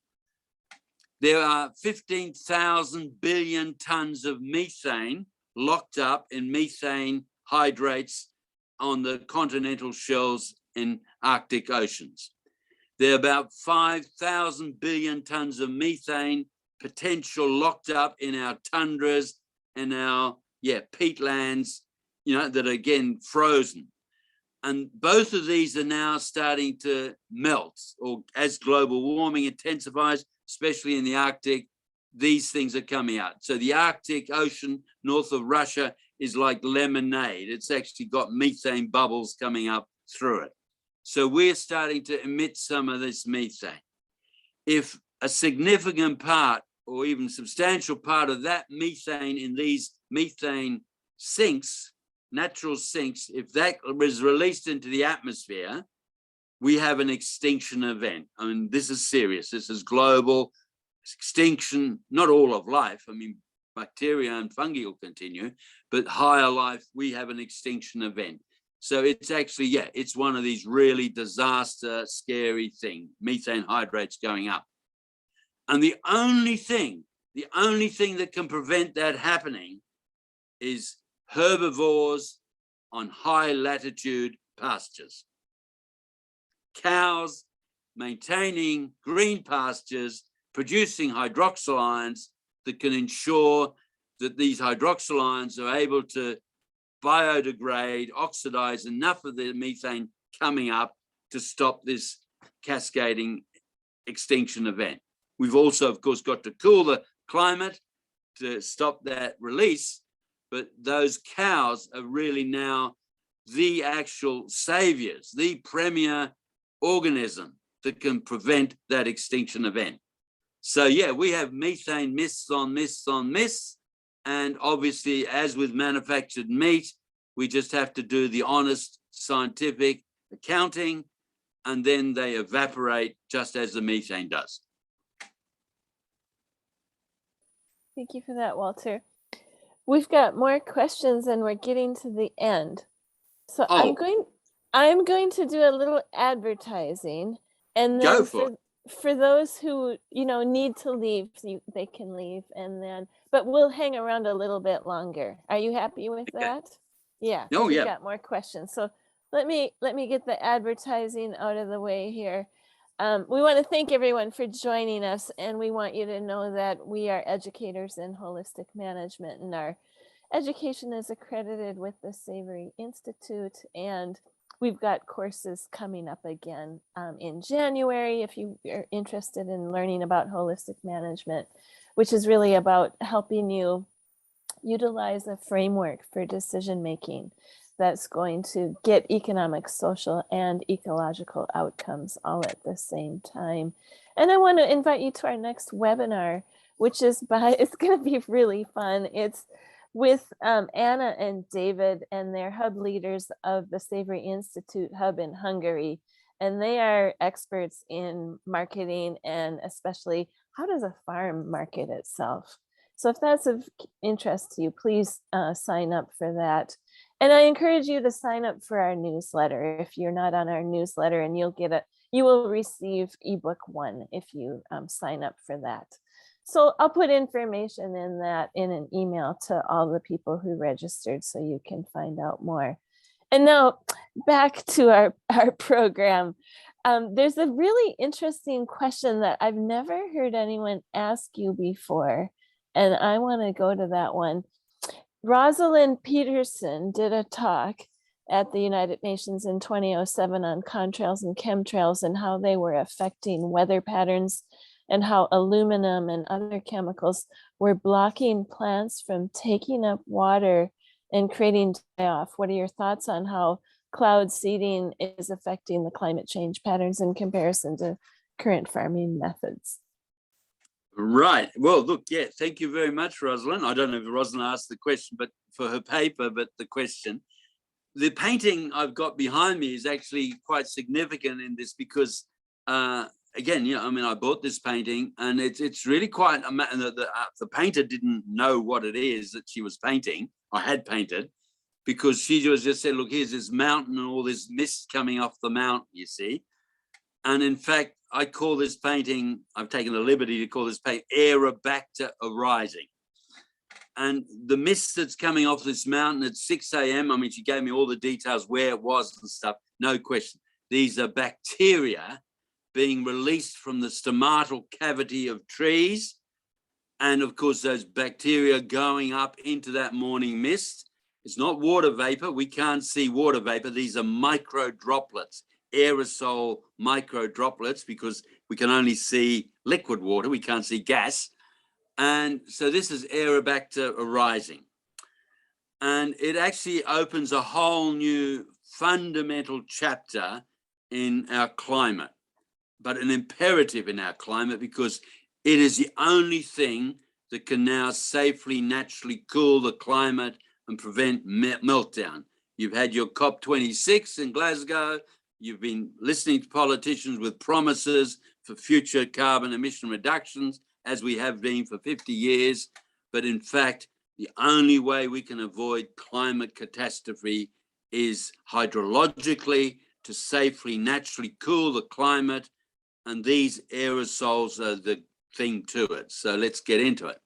There are 15,000 billion tons of methane locked up in methane hydrates on the continental shelves in Arctic oceans. There are about 5,000 billion tons of methane potential locked up in our tundras and our peatlands that are again frozen. And both of these are now starting to melt, or as global warming intensifies, especially in the Arctic, these things are coming out. So the Arctic Ocean north of Russia is like lemonade. It's actually got methane bubbles coming up through it. So we're starting to emit some of this methane. If a significant part or even substantial part of that methane in these methane sinks, natural sinks, if that was released into the atmosphere, we have an extinction event. I mean, this is serious. This is global extinction, not all of life. I mean, bacteria and fungi will continue, but higher life, we have an extinction event. So it's actually, it's one of these really disaster, scary things, methane hydrates going up. And the only thing that can prevent that happening is herbivores on high latitude pastures. Cows maintaining green pastures, producing hydroxyl ions that can ensure that these hydroxyl ions are able to biodegrade, oxidize enough of the methane coming up to stop this cascading extinction event. We've also, of course, got to cool the climate to stop that release, but those cows are really now the actual saviors, the premier organism that can prevent that extinction event. So we have methane myths on myths on myths. And obviously, as with manufactured meat, we just have to do the honest scientific accounting, and then they evaporate just as the methane does. Thank you for that, Walter. We've got more questions and we're getting to the end. So I'm going to do a little advertising, and then for those who need to leave, they can leave, but we'll hang around a little bit longer. Are you happy with that? Yeah. We've got more questions. So let me get the advertising out of the way here. We want to thank everyone for joining us, and we want you to know that we are educators in holistic management, and our education is accredited with the Savory Institute, and we've got courses coming up again in January if you are interested in learning about holistic management, which is really about helping you utilize a framework for decision making that's going to get economic, social, and ecological outcomes all at the same time. And I want to invite you to our next webinar, which is it's going to be really fun. It's with Anna and David, and they're hub leaders of the Savory Institute hub in Hungary. And they are experts in marketing, and especially how does a farm market itself. So if that's of interest to you, please sign up for that. And I encourage you to sign up for our newsletter if you're not on our newsletter, and you will receive ebook 1 if you sign up for that. So I'll put information in an email to all the people who registered so you can find out more. And now back to our program. There's a really interesting question that I've never heard anyone ask you before, and I want to go to that one. Rosalind Peterson did a talk at the United Nations in 2007 on contrails and chemtrails and how they were affecting weather patterns, and how aluminum and other chemicals were blocking plants from taking up water and creating die-off. What are your thoughts on how cloud seeding is affecting the climate change patterns in comparison to current farming methods? Right. Well, look, thank you very much, Rosalind. I don't know if Rosalind asked the question, but for her paper, but the question. The painting I've got behind me is actually quite significant in this because, again, I bought this painting, and it's really quite, the painter didn't know what it is that she was painting, or had painted, because she just said, look, here's this mountain and all this mist coming off the mountain, you see. And in fact, I call this painting, I've taken the liberty to call this painting Aerobacter arising. And the mist that's coming off this mountain at 6 a.m., I mean, she gave me all the details where it was and stuff, no question. These are bacteria being released from the stomatal cavity of trees. And of course, those bacteria going up into that morning mist It's not water vapor. We can't see water vapor. These are micro droplets, aerosol micro droplets, because we can only see liquid water. We can't see gas. And so this is Aerobacter arising. And it actually opens a whole new fundamental chapter in our climate, but an imperative in our climate, because it is the only thing that can now safely, naturally cool the climate and prevent meltdown. You've had your COP26 in Glasgow. You've been listening to politicians with promises for future carbon emission reductions, as we have been for 50 years. But in fact, the only way we can avoid climate catastrophe is hydrologically, to safely, naturally cool the climate. And these aerosols are the thing to it. So let's get into it.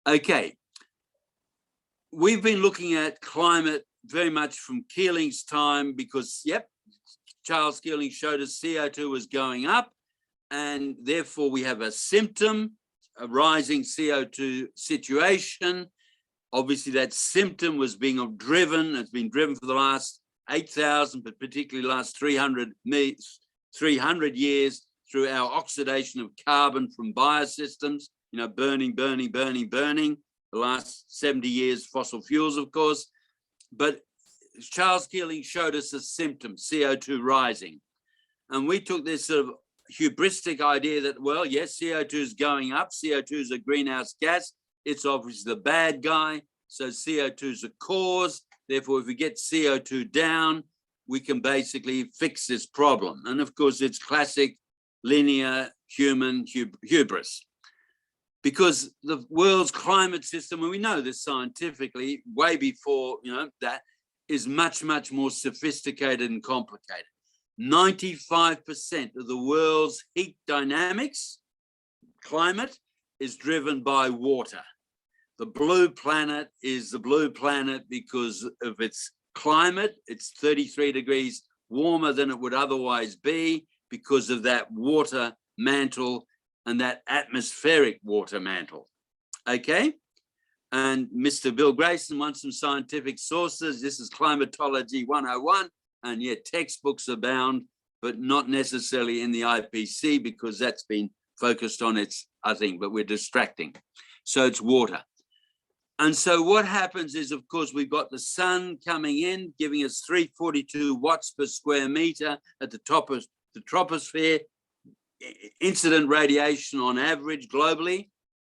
Okay. We've been looking at climate very much from Keeling's time, because, yep, Charles Keeling showed us CO2 was going up, and therefore we have a symptom, a rising CO2 situation. Obviously, that symptom was being driven, it's been driven for the last 8,000, but particularly last 300 years through our oxidation of carbon from biosystems, burning. The last 70 years, fossil fuels, of course. But Charles Keeling showed us a symptom, CO2 rising. And we took this sort of hubristic idea that, well, yes, CO2 is going up. CO2 is a greenhouse gas. It's obviously the bad guy. So CO2 is a cause. Therefore, if we get CO2 down, we can basically fix this problem. And of course, it's classic linear human hubris. Because the world's climate system, and we know this scientifically, way before that, is much, much more sophisticated and complicated. 95% of the world's heat dynamics, climate, is driven by water. The blue planet is the blue planet because of its climate. It's 33 degrees warmer than it would otherwise be because of that water mantle and that atmospheric water mantle, okay? And Mr. Bill Grayson wants some scientific sources. This is Climatology 101, and yet textbooks abound, but not necessarily in the IPC, because that's been focused on its other thing, but we're distracting. So it's water. And so what happens is, of course, we've got the sun coming in, giving us 342 watts per square meter at the top of the troposphere, incident radiation on average globally.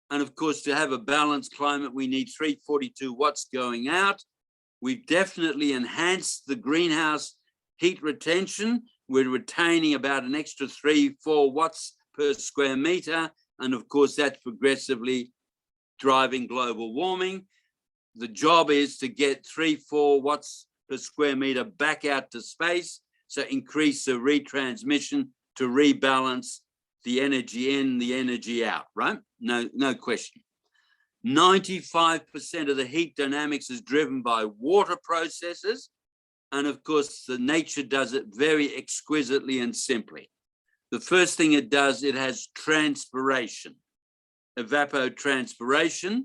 And of course, to have a balanced climate, we need 342 watts going out. We've definitely enhanced the greenhouse heat retention. We're retaining about an extra 3-4 watts per square meter. And of course, that's progressively driving global warming. The job is to get 3-4 watts per square meter back out to space. So increase the retransmission to rebalance the energy in, the energy out, right? No question. 95% of the heat dynamics is driven by water processes. And of course, the nature does it very exquisitely and simply. The first thing it does, it has transpiration, evapotranspiration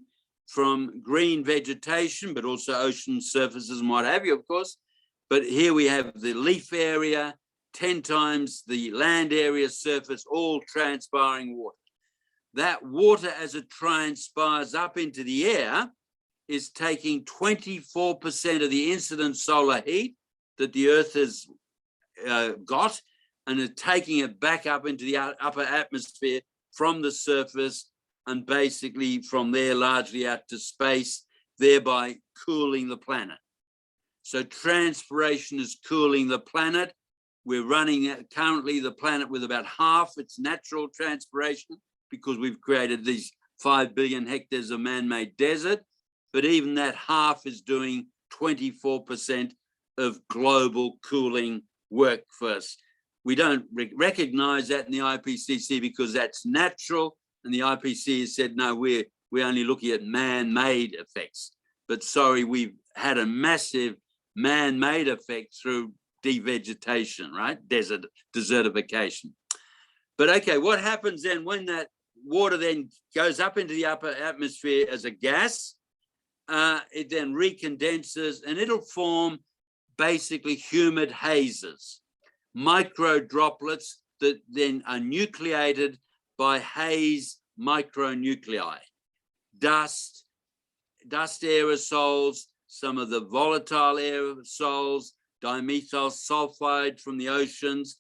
from green vegetation, but also ocean surfaces and what have you, of course. But here we have the leaf area, 10 times the land area surface, all transpiring water. That water, as it transpires up into the air, is taking 24% of the incident solar heat that the Earth has got, and is taking it back up into the upper atmosphere from the surface, and basically from there largely out to space, thereby cooling the planet. So transpiration is cooling the planet. We're running currently the planet with about half its natural transpiration, because we've created these 5 billion hectares of man-made desert. But even that half is doing 24% of global cooling work for us. We don't recognize that in the IPCC because that's natural. And the IPCC has said, no, we're only looking at man-made effects. But sorry, we've had a massive man-made effect through devegetation, right? Desertification. But okay, what happens then when that water then goes up into the upper atmosphere as a gas? it then recondenses, and it'll form basically humid hazes, micro droplets that then are nucleated by haze micronuclei, dust aerosols, some of the volatile aerosols, dimethyl sulfide from the oceans,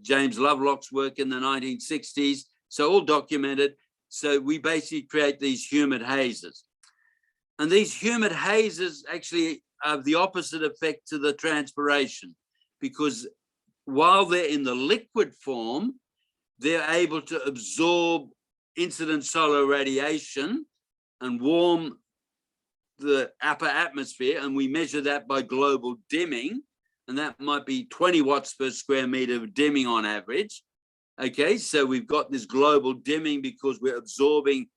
James Lovelock's work in the 1960s, so all documented. So we basically create these humid hazes. And these humid hazes actually have the opposite effect to the transpiration, because while they're in the liquid form, they're able to absorb incident solar radiation and warm the upper atmosphere, and we measure that by global dimming, and that might be 20 watts per square meter of dimming on average. Okay, so we've got this global dimming because we're absorbing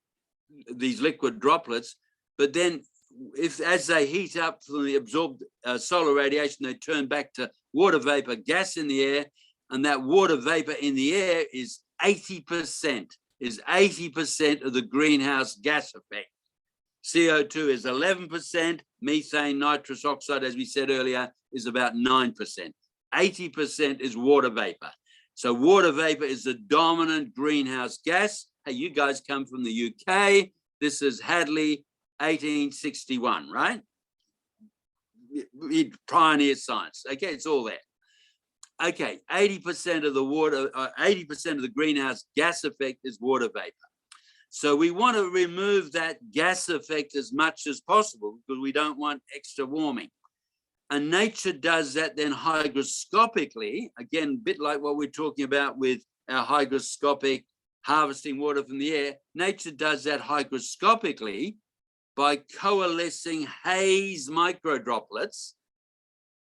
these liquid droplets. But then as they heat up from the absorbed solar radiation, they turn back to water vapor, gas in the air, and that water vapor in the air is 80% of the greenhouse gas effect. CO2 is 11%, methane, nitrous oxide, as we said earlier, is about 9%. 80% is water vapor. So water vapor is the dominant greenhouse gas. Hey, you guys come from the UK. This is Hadley, 1861, right? He pioneered science. Okay, it's all there. Okay, 80% of the water, 80% of the greenhouse gas effect is water vapor. So we want to remove that gas effect as much as possible because we don't want extra warming. And nature does that then hygroscopically, again, a bit like what we're talking about with our hygroscopic harvesting water from the air. Nature does that hygroscopically by coalescing haze microdroplets,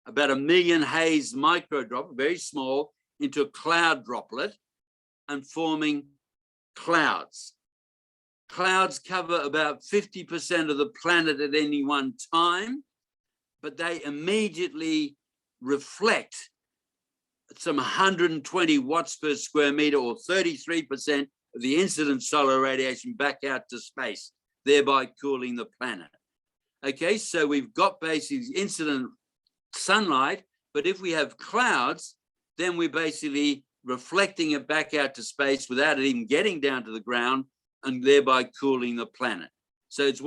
about 1 million haze microdroplets, very small, into a cloud droplet and forming clouds. Clouds cover about 50% of the planet at any one time, but they immediately reflect some 120 watts per square meter, or 33% of the incident solar radiation back out to space, thereby cooling the planet. Okay, so we've got basically incident sunlight, but if we have clouds, then we're basically reflecting it back out to space without it even getting down to the ground, and thereby cooling the planet. So it's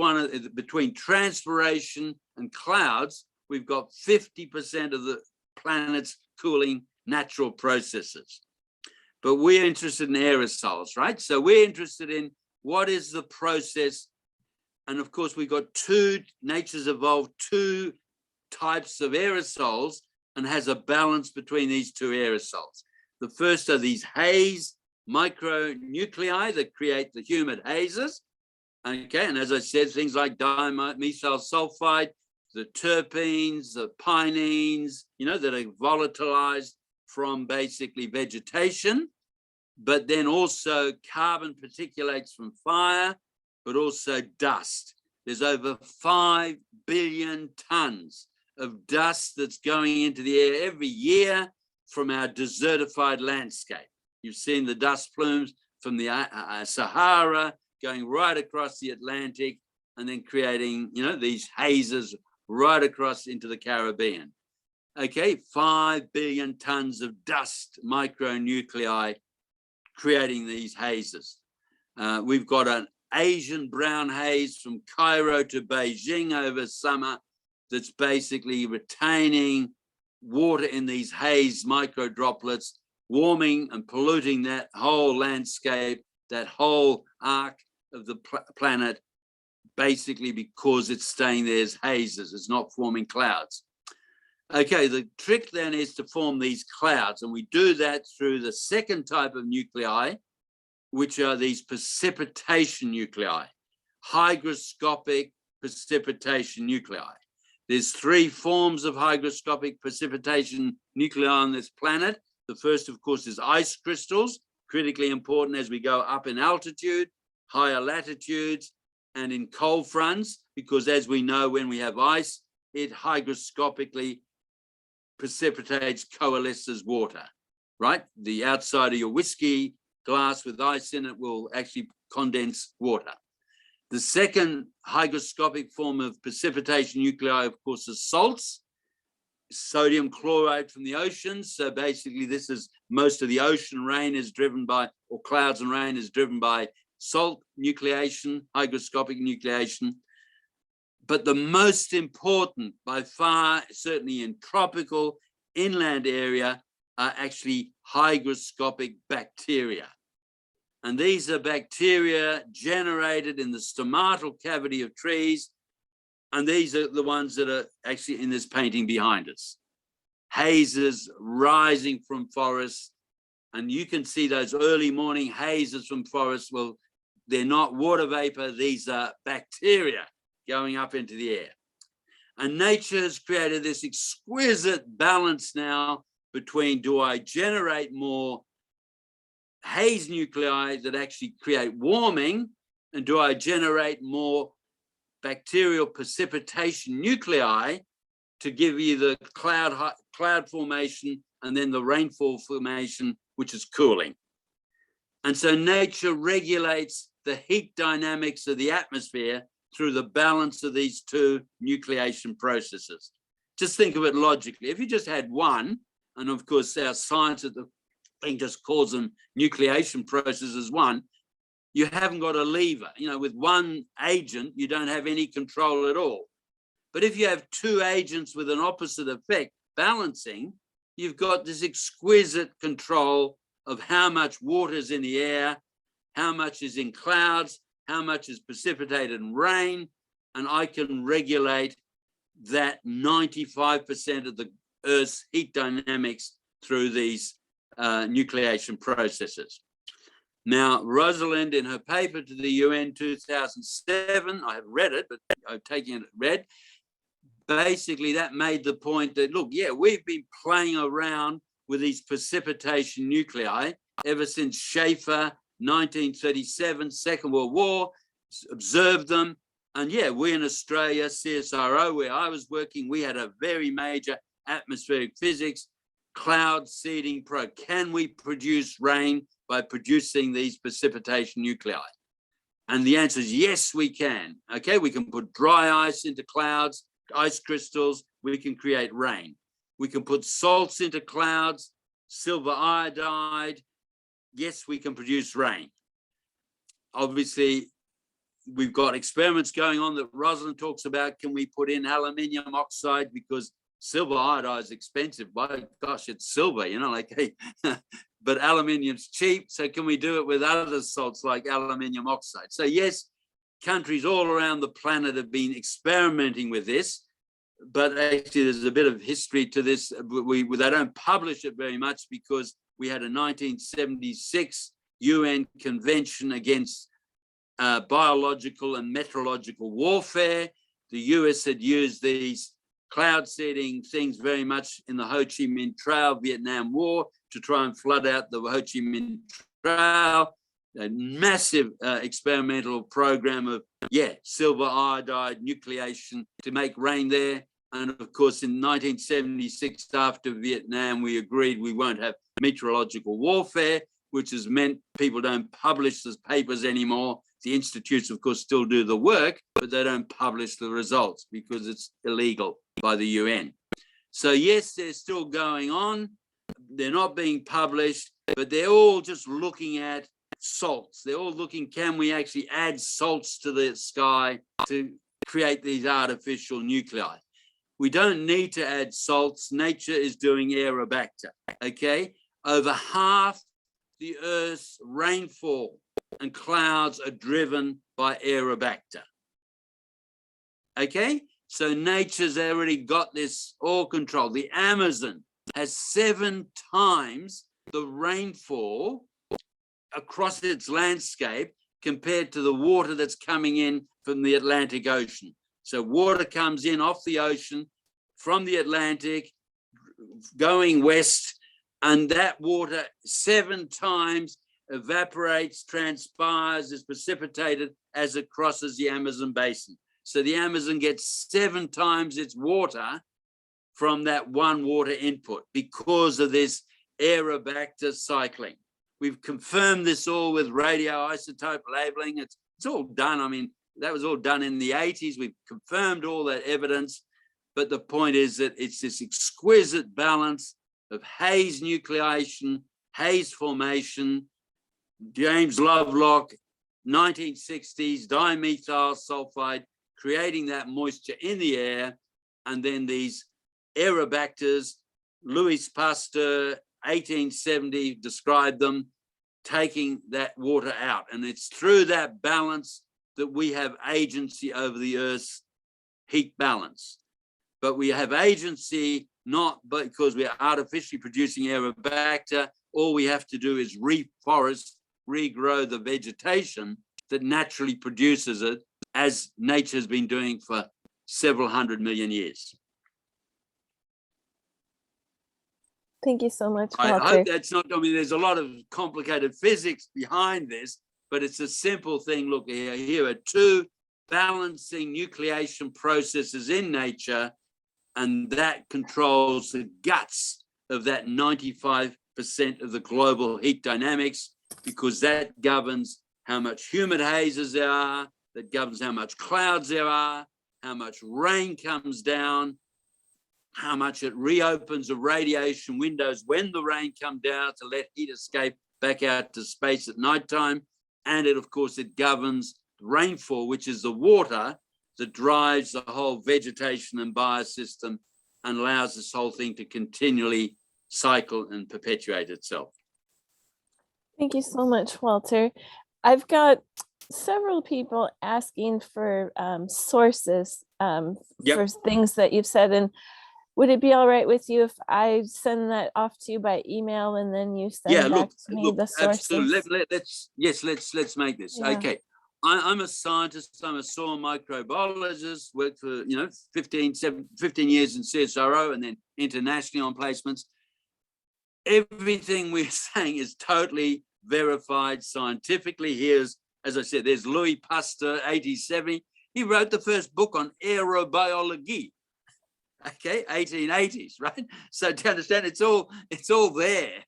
between transpiration and clouds, we've got 50% of the planet's cooling natural processes. But we're interested in aerosols, right? So we're interested in what is the process. And of course, we've got nature's evolved two types of aerosols and has a balance between these two aerosols. The first are these haze micronuclei that create the humid hazes. Okay, and as I said, things like dimethyl sulfide, the terpenes, the pinene, that are volatilized from basically vegetation, but then also carbon particulates from fire, but also dust. There's over 5 billion tons of dust that's going into the air every year from our desertified landscape. You've seen the dust plumes from the Sahara going right across the Atlantic and then creating, these hazes right across into the Caribbean. Okay, 5 billion tons of dust micronuclei creating these hazes. We've got an Asian brown haze from Cairo to Beijing over summer that's basically retaining water in these haze microdroplets, warming and polluting that whole landscape, that whole arc of the planet, basically because it's staying there as hazes, it's not forming clouds. Okay, the trick then is to form these clouds, and we do that through the second type of nuclei, which are these precipitation nuclei, hygroscopic precipitation nuclei. There's 3 forms of hygroscopic precipitation nuclei on this planet. The first, of course, is ice crystals, critically important as we go up in altitude, higher latitudes, and in cold fronts, because as we know, when we have ice, it hygroscopically precipitates, coalesces water, right? The outside of your whiskey glass with ice in it will actually condense water. The second hygroscopic form of precipitation nuclei, of course, is salts, sodium chloride from the oceans. So basically, this is most of the ocean rain is driven by, or clouds and rain is driven by salt nucleation, hygroscopic nucleation. But the most important by far, certainly in tropical inland area, are actually hygroscopic bacteria. And these are bacteria generated in the stomatal cavity of trees. And these are the ones that are actually in this painting behind us. Hazes rising from forests. And you can see those early morning hazes from forests. Well, they're not water vapor. These are bacteria going up into the air. And nature has created this exquisite balance now between, do I generate more haze nuclei that actually create warming, and do I generate more bacterial precipitation nuclei to give you the cloud formation and then the rainfall formation, which is cooling. And so nature regulates the heat dynamics of the atmosphere through the balance of these two nucleation processes. Just think of it logically. If you just had one, and of course our science at the thing just calls them nucleation processes one, you haven't got a lever. You know, with one agent, you don't have any control at all. But if you have two agents with an opposite effect balancing, you've got this exquisite control of how much water is in the air, how much is in clouds, how much is precipitated in rain, and I can regulate that 95% of the Earth's heat dynamics through these nucleation processes. Now, Rosalind, in her paper to the UN 2007, I have read it, but I'm taking it read, basically that made the point that, look, yeah, we've been playing around with these precipitation nuclei ever since Schaefer, 1937, Second World War, observed them. And yeah, we in Australia, CSIRO, where I was working, we had a very major atmospheric physics cloud seeding program. Can we produce rain by producing these precipitation nuclei? And the answer is yes, we can. Okay, we can put dry ice into clouds, ice crystals, we can create rain. We can put salts into clouds, silver iodide. Yes, we can produce rain. Obviously, we've got experiments going on that Rosalind talks about. Can we put in aluminium oxide, because silver iodide is expensive? By gosh, it's silver, you know, like, hey, but aluminium's cheap. So can we do it with other salts like aluminium oxide? So yes, countries all around the planet have been experimenting with this, but actually there's a bit of history to this. They don't publish it very much because we had a 1976 UN convention against biological and meteorological warfare. The US had used these cloud seeding things very much in the Ho Chi Minh Trail, Vietnam War, to try and flood out the Ho Chi Minh Trail. A massive experimental program of, silver iodide nucleation to make rain there. And of course, in 1976, after Vietnam, we agreed we won't have meteorological warfare, which has meant people don't publish those papers anymore. The institutes, of course, still do the work, but they don't publish the results because it's illegal by the UN. So yes, they're still going on. They're not being published, but they're all just looking at salts. They're all looking, can we actually add salts to the sky to create these artificial nuclei? We don't need to add salts. Nature is doing aerobacter, okay? Over half the Earth's rainfall and clouds are driven by aerobacter, okay? So nature's already got this all controlled. The Amazon has 7 times the rainfall across its landscape compared to the water that's coming in from the Atlantic Ocean. So water comes in off the ocean from the Atlantic going west, and that water 7 times evaporates, transpires, is precipitated as it crosses the Amazon basin. So the Amazon gets 7 times its water from that one water input because of this aerobacter cycling. We've confirmed this all with radioisotope labeling. It's all done. I mean, that was all done in the 80s. We've confirmed all that evidence. But the point is that it's this exquisite balance of haze nucleation, haze formation, James Lovelock, 1960s, dimethyl sulfide, creating that moisture in the air, and then these aerobacters, Louis Pasteur, 1870, described them, taking that water out. And it's through that balance that we have agency over the Earth's heat balance. But we have agency not because we're artificially producing aerobacter. All we have to do is reforest, regrow the vegetation that naturally produces it, as nature's been doing for several 100 million years. Thank you so much, I Walter. hope that's not, I mean, there's a lot of complicated physics behind this, but it's a simple thing. Look, here are two balancing nucleation processes in nature, and that controls the guts of that 95% of the global heat dynamics, because that governs how much humid hazes there are, that governs how much clouds there are, how much rain comes down, how much it reopens the radiation windows when the rain comes down to let heat escape back out to space at nighttime. And it, of course, it governs rainfall, which is the water that drives the whole vegetation and biosystem and allows this whole thing to continually cycle and perpetuate itself. Thank you so much, Walter. I've got several people asking for sources for things that you've said. And would it be all right with you if I send that off to you by email and then you send back to me the sources? Absolutely. Let's make this. Yeah. Okay. I'm a scientist. I'm a soil microbiologist. Worked for 15 years in CSIRO and then internationally on placements. Everything we're saying is totally verified scientifically. Here's, as I said, there's Louis Pasteur, 1870. He wrote the first book on aerobiology. Okay, 1880s, right? So to understand, it's all there.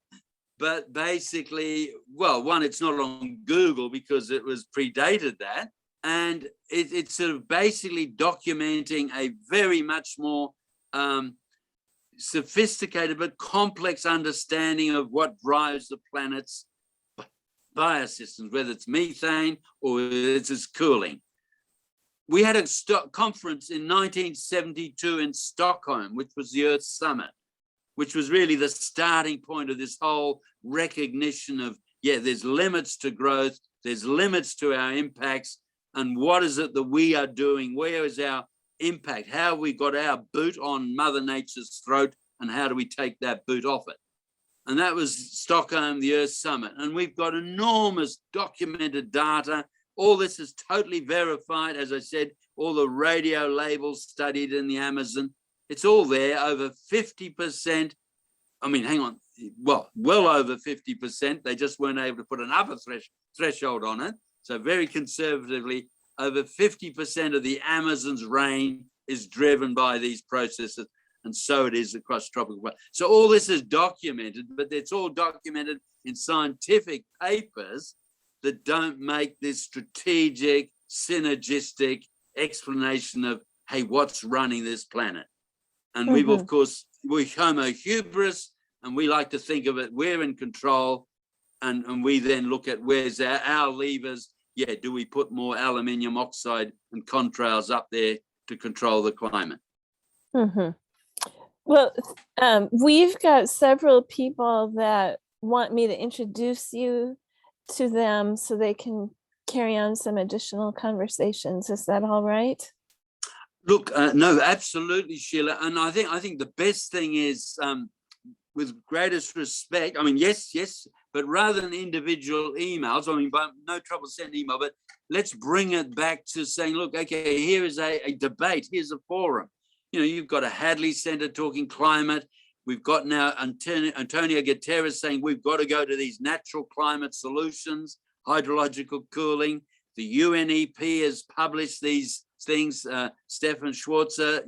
But basically, well, one, it's not on Google because it was predated that. And it's sort of basically documenting a very much more sophisticated but complex understanding of what drives the planet's biosystems, whether it's methane or it's its cooling. We had a conference in 1972 in Stockholm, which was the Earth Summit, which was really the starting point of this whole recognition of, there's limits to growth, there's limits to our impacts, and what is it that we are doing? Where is our impact? How have we got our boot on Mother Nature's throat, and how do we take that boot off it? And that was Stockholm, the Earth Summit. And we've got enormous documented data. All this is totally verified. As I said, all the radio labels studied in the Amazon, it's all there. Over 50%, well over 50%. They just weren't able to put an upper threshold on it. So very conservatively, over 50% of the Amazon's rain is driven by these processes. And so it is across tropical. So all this is documented, but it's all documented in scientific papers that don't make this strategic, synergistic explanation of, hey, what's running this planet? And we've, of course, we're homo hubris, and we like to think of it, we're in control, and we then look at where's our levers. Do we put more aluminium oxide and contrails up there to control the climate? Well, we've got several people that want me to introduce you to them so they can carry on some additional conversations. Is that all right? Look, no, absolutely, Sheila. And I think the best thing is, with greatest respect, yes, but rather than individual emails, but no trouble sending email, but let's bring it back to saying, look, okay, here is a debate, here's a forum. You've got a Hadley Center talking climate. We've got now Antonio Guterres saying we've got to go to these natural climate solutions, hydrological cooling. The UNEP has published these things. Stefan Schwarzer,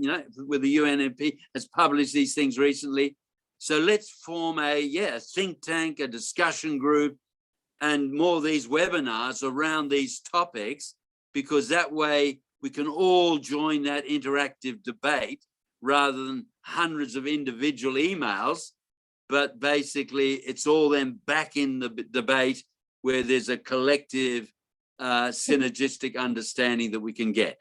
with the UNEP, has published these things recently. So let's form a think tank, a discussion group, and more of these webinars around these topics because that way we can all join that interactive debate rather than hundreds of individual emails. But basically, it's all then back in the debate where there's a collective synergistic understanding that we can get.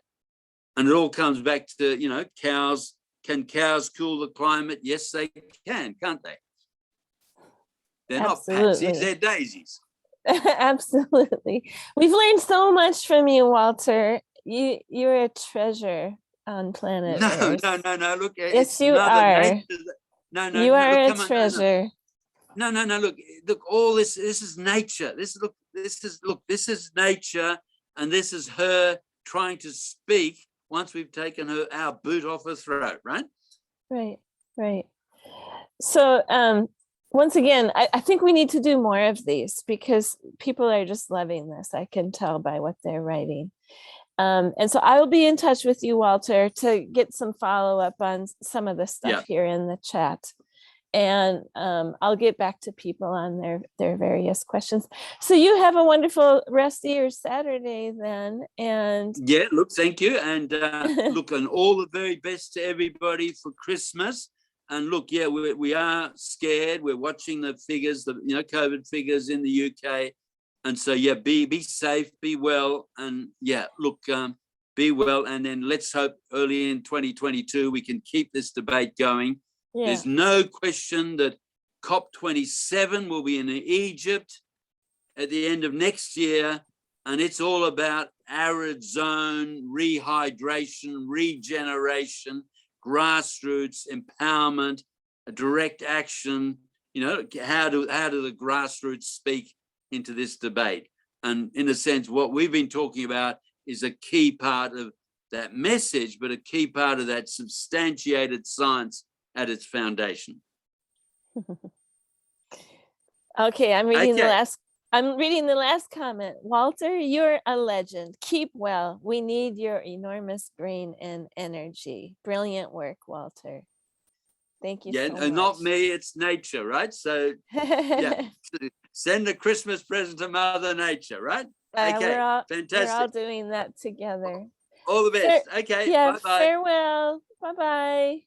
And it all comes back to, you know, cows. Can cows cool the climate? Yes, they can, can't they? They're Absolutely. not patsies, they're daisies. Absolutely. We've learned so much from you, Walter. You're a treasure on planet Earth. No. Look, yes, you are. No. You are look, a treasure. No. Look. All this is nature. This is nature, and this is her trying to speak once we've taken our boot off her throat, right? Right. So once again, I think we need to do more of these because people are just loving this. I can tell by what they're writing. And so I will be in touch with you, Walter, to get some follow-up on some of the stuff here in the chat. And I'll get back to people on their various questions. So you have a wonderful rest of your Saturday then. And yeah, look, thank you. And look, and all the very best to everybody for Christmas. And look, yeah, we are scared. We're watching the figures, the COVID figures in the UK. And so, yeah, be safe, be well. And yeah, look, be well. And then let's hope early in 2022, we can keep this debate going. Yeah. There's no question that COP27 will be in Egypt at the end of next year. And it's all about arid zone, rehydration, regeneration, grassroots, empowerment, direct action. You know, how do the grassroots speak into this debate? And in a sense, what we've been talking about is a key part of that message, but a key part of that substantiated science at its foundation. Okay, I'm reading the last comment. Walter, you're a legend. Keep well. We need your enormous brain and energy. Brilliant work, Walter. Thank you so much. And not me, it's nature, right? So yeah, send a Christmas present to Mother Nature, right? Okay, fantastic. We're all doing that together. All the best. Okay, yeah, bye-bye. Farewell. Bye-bye.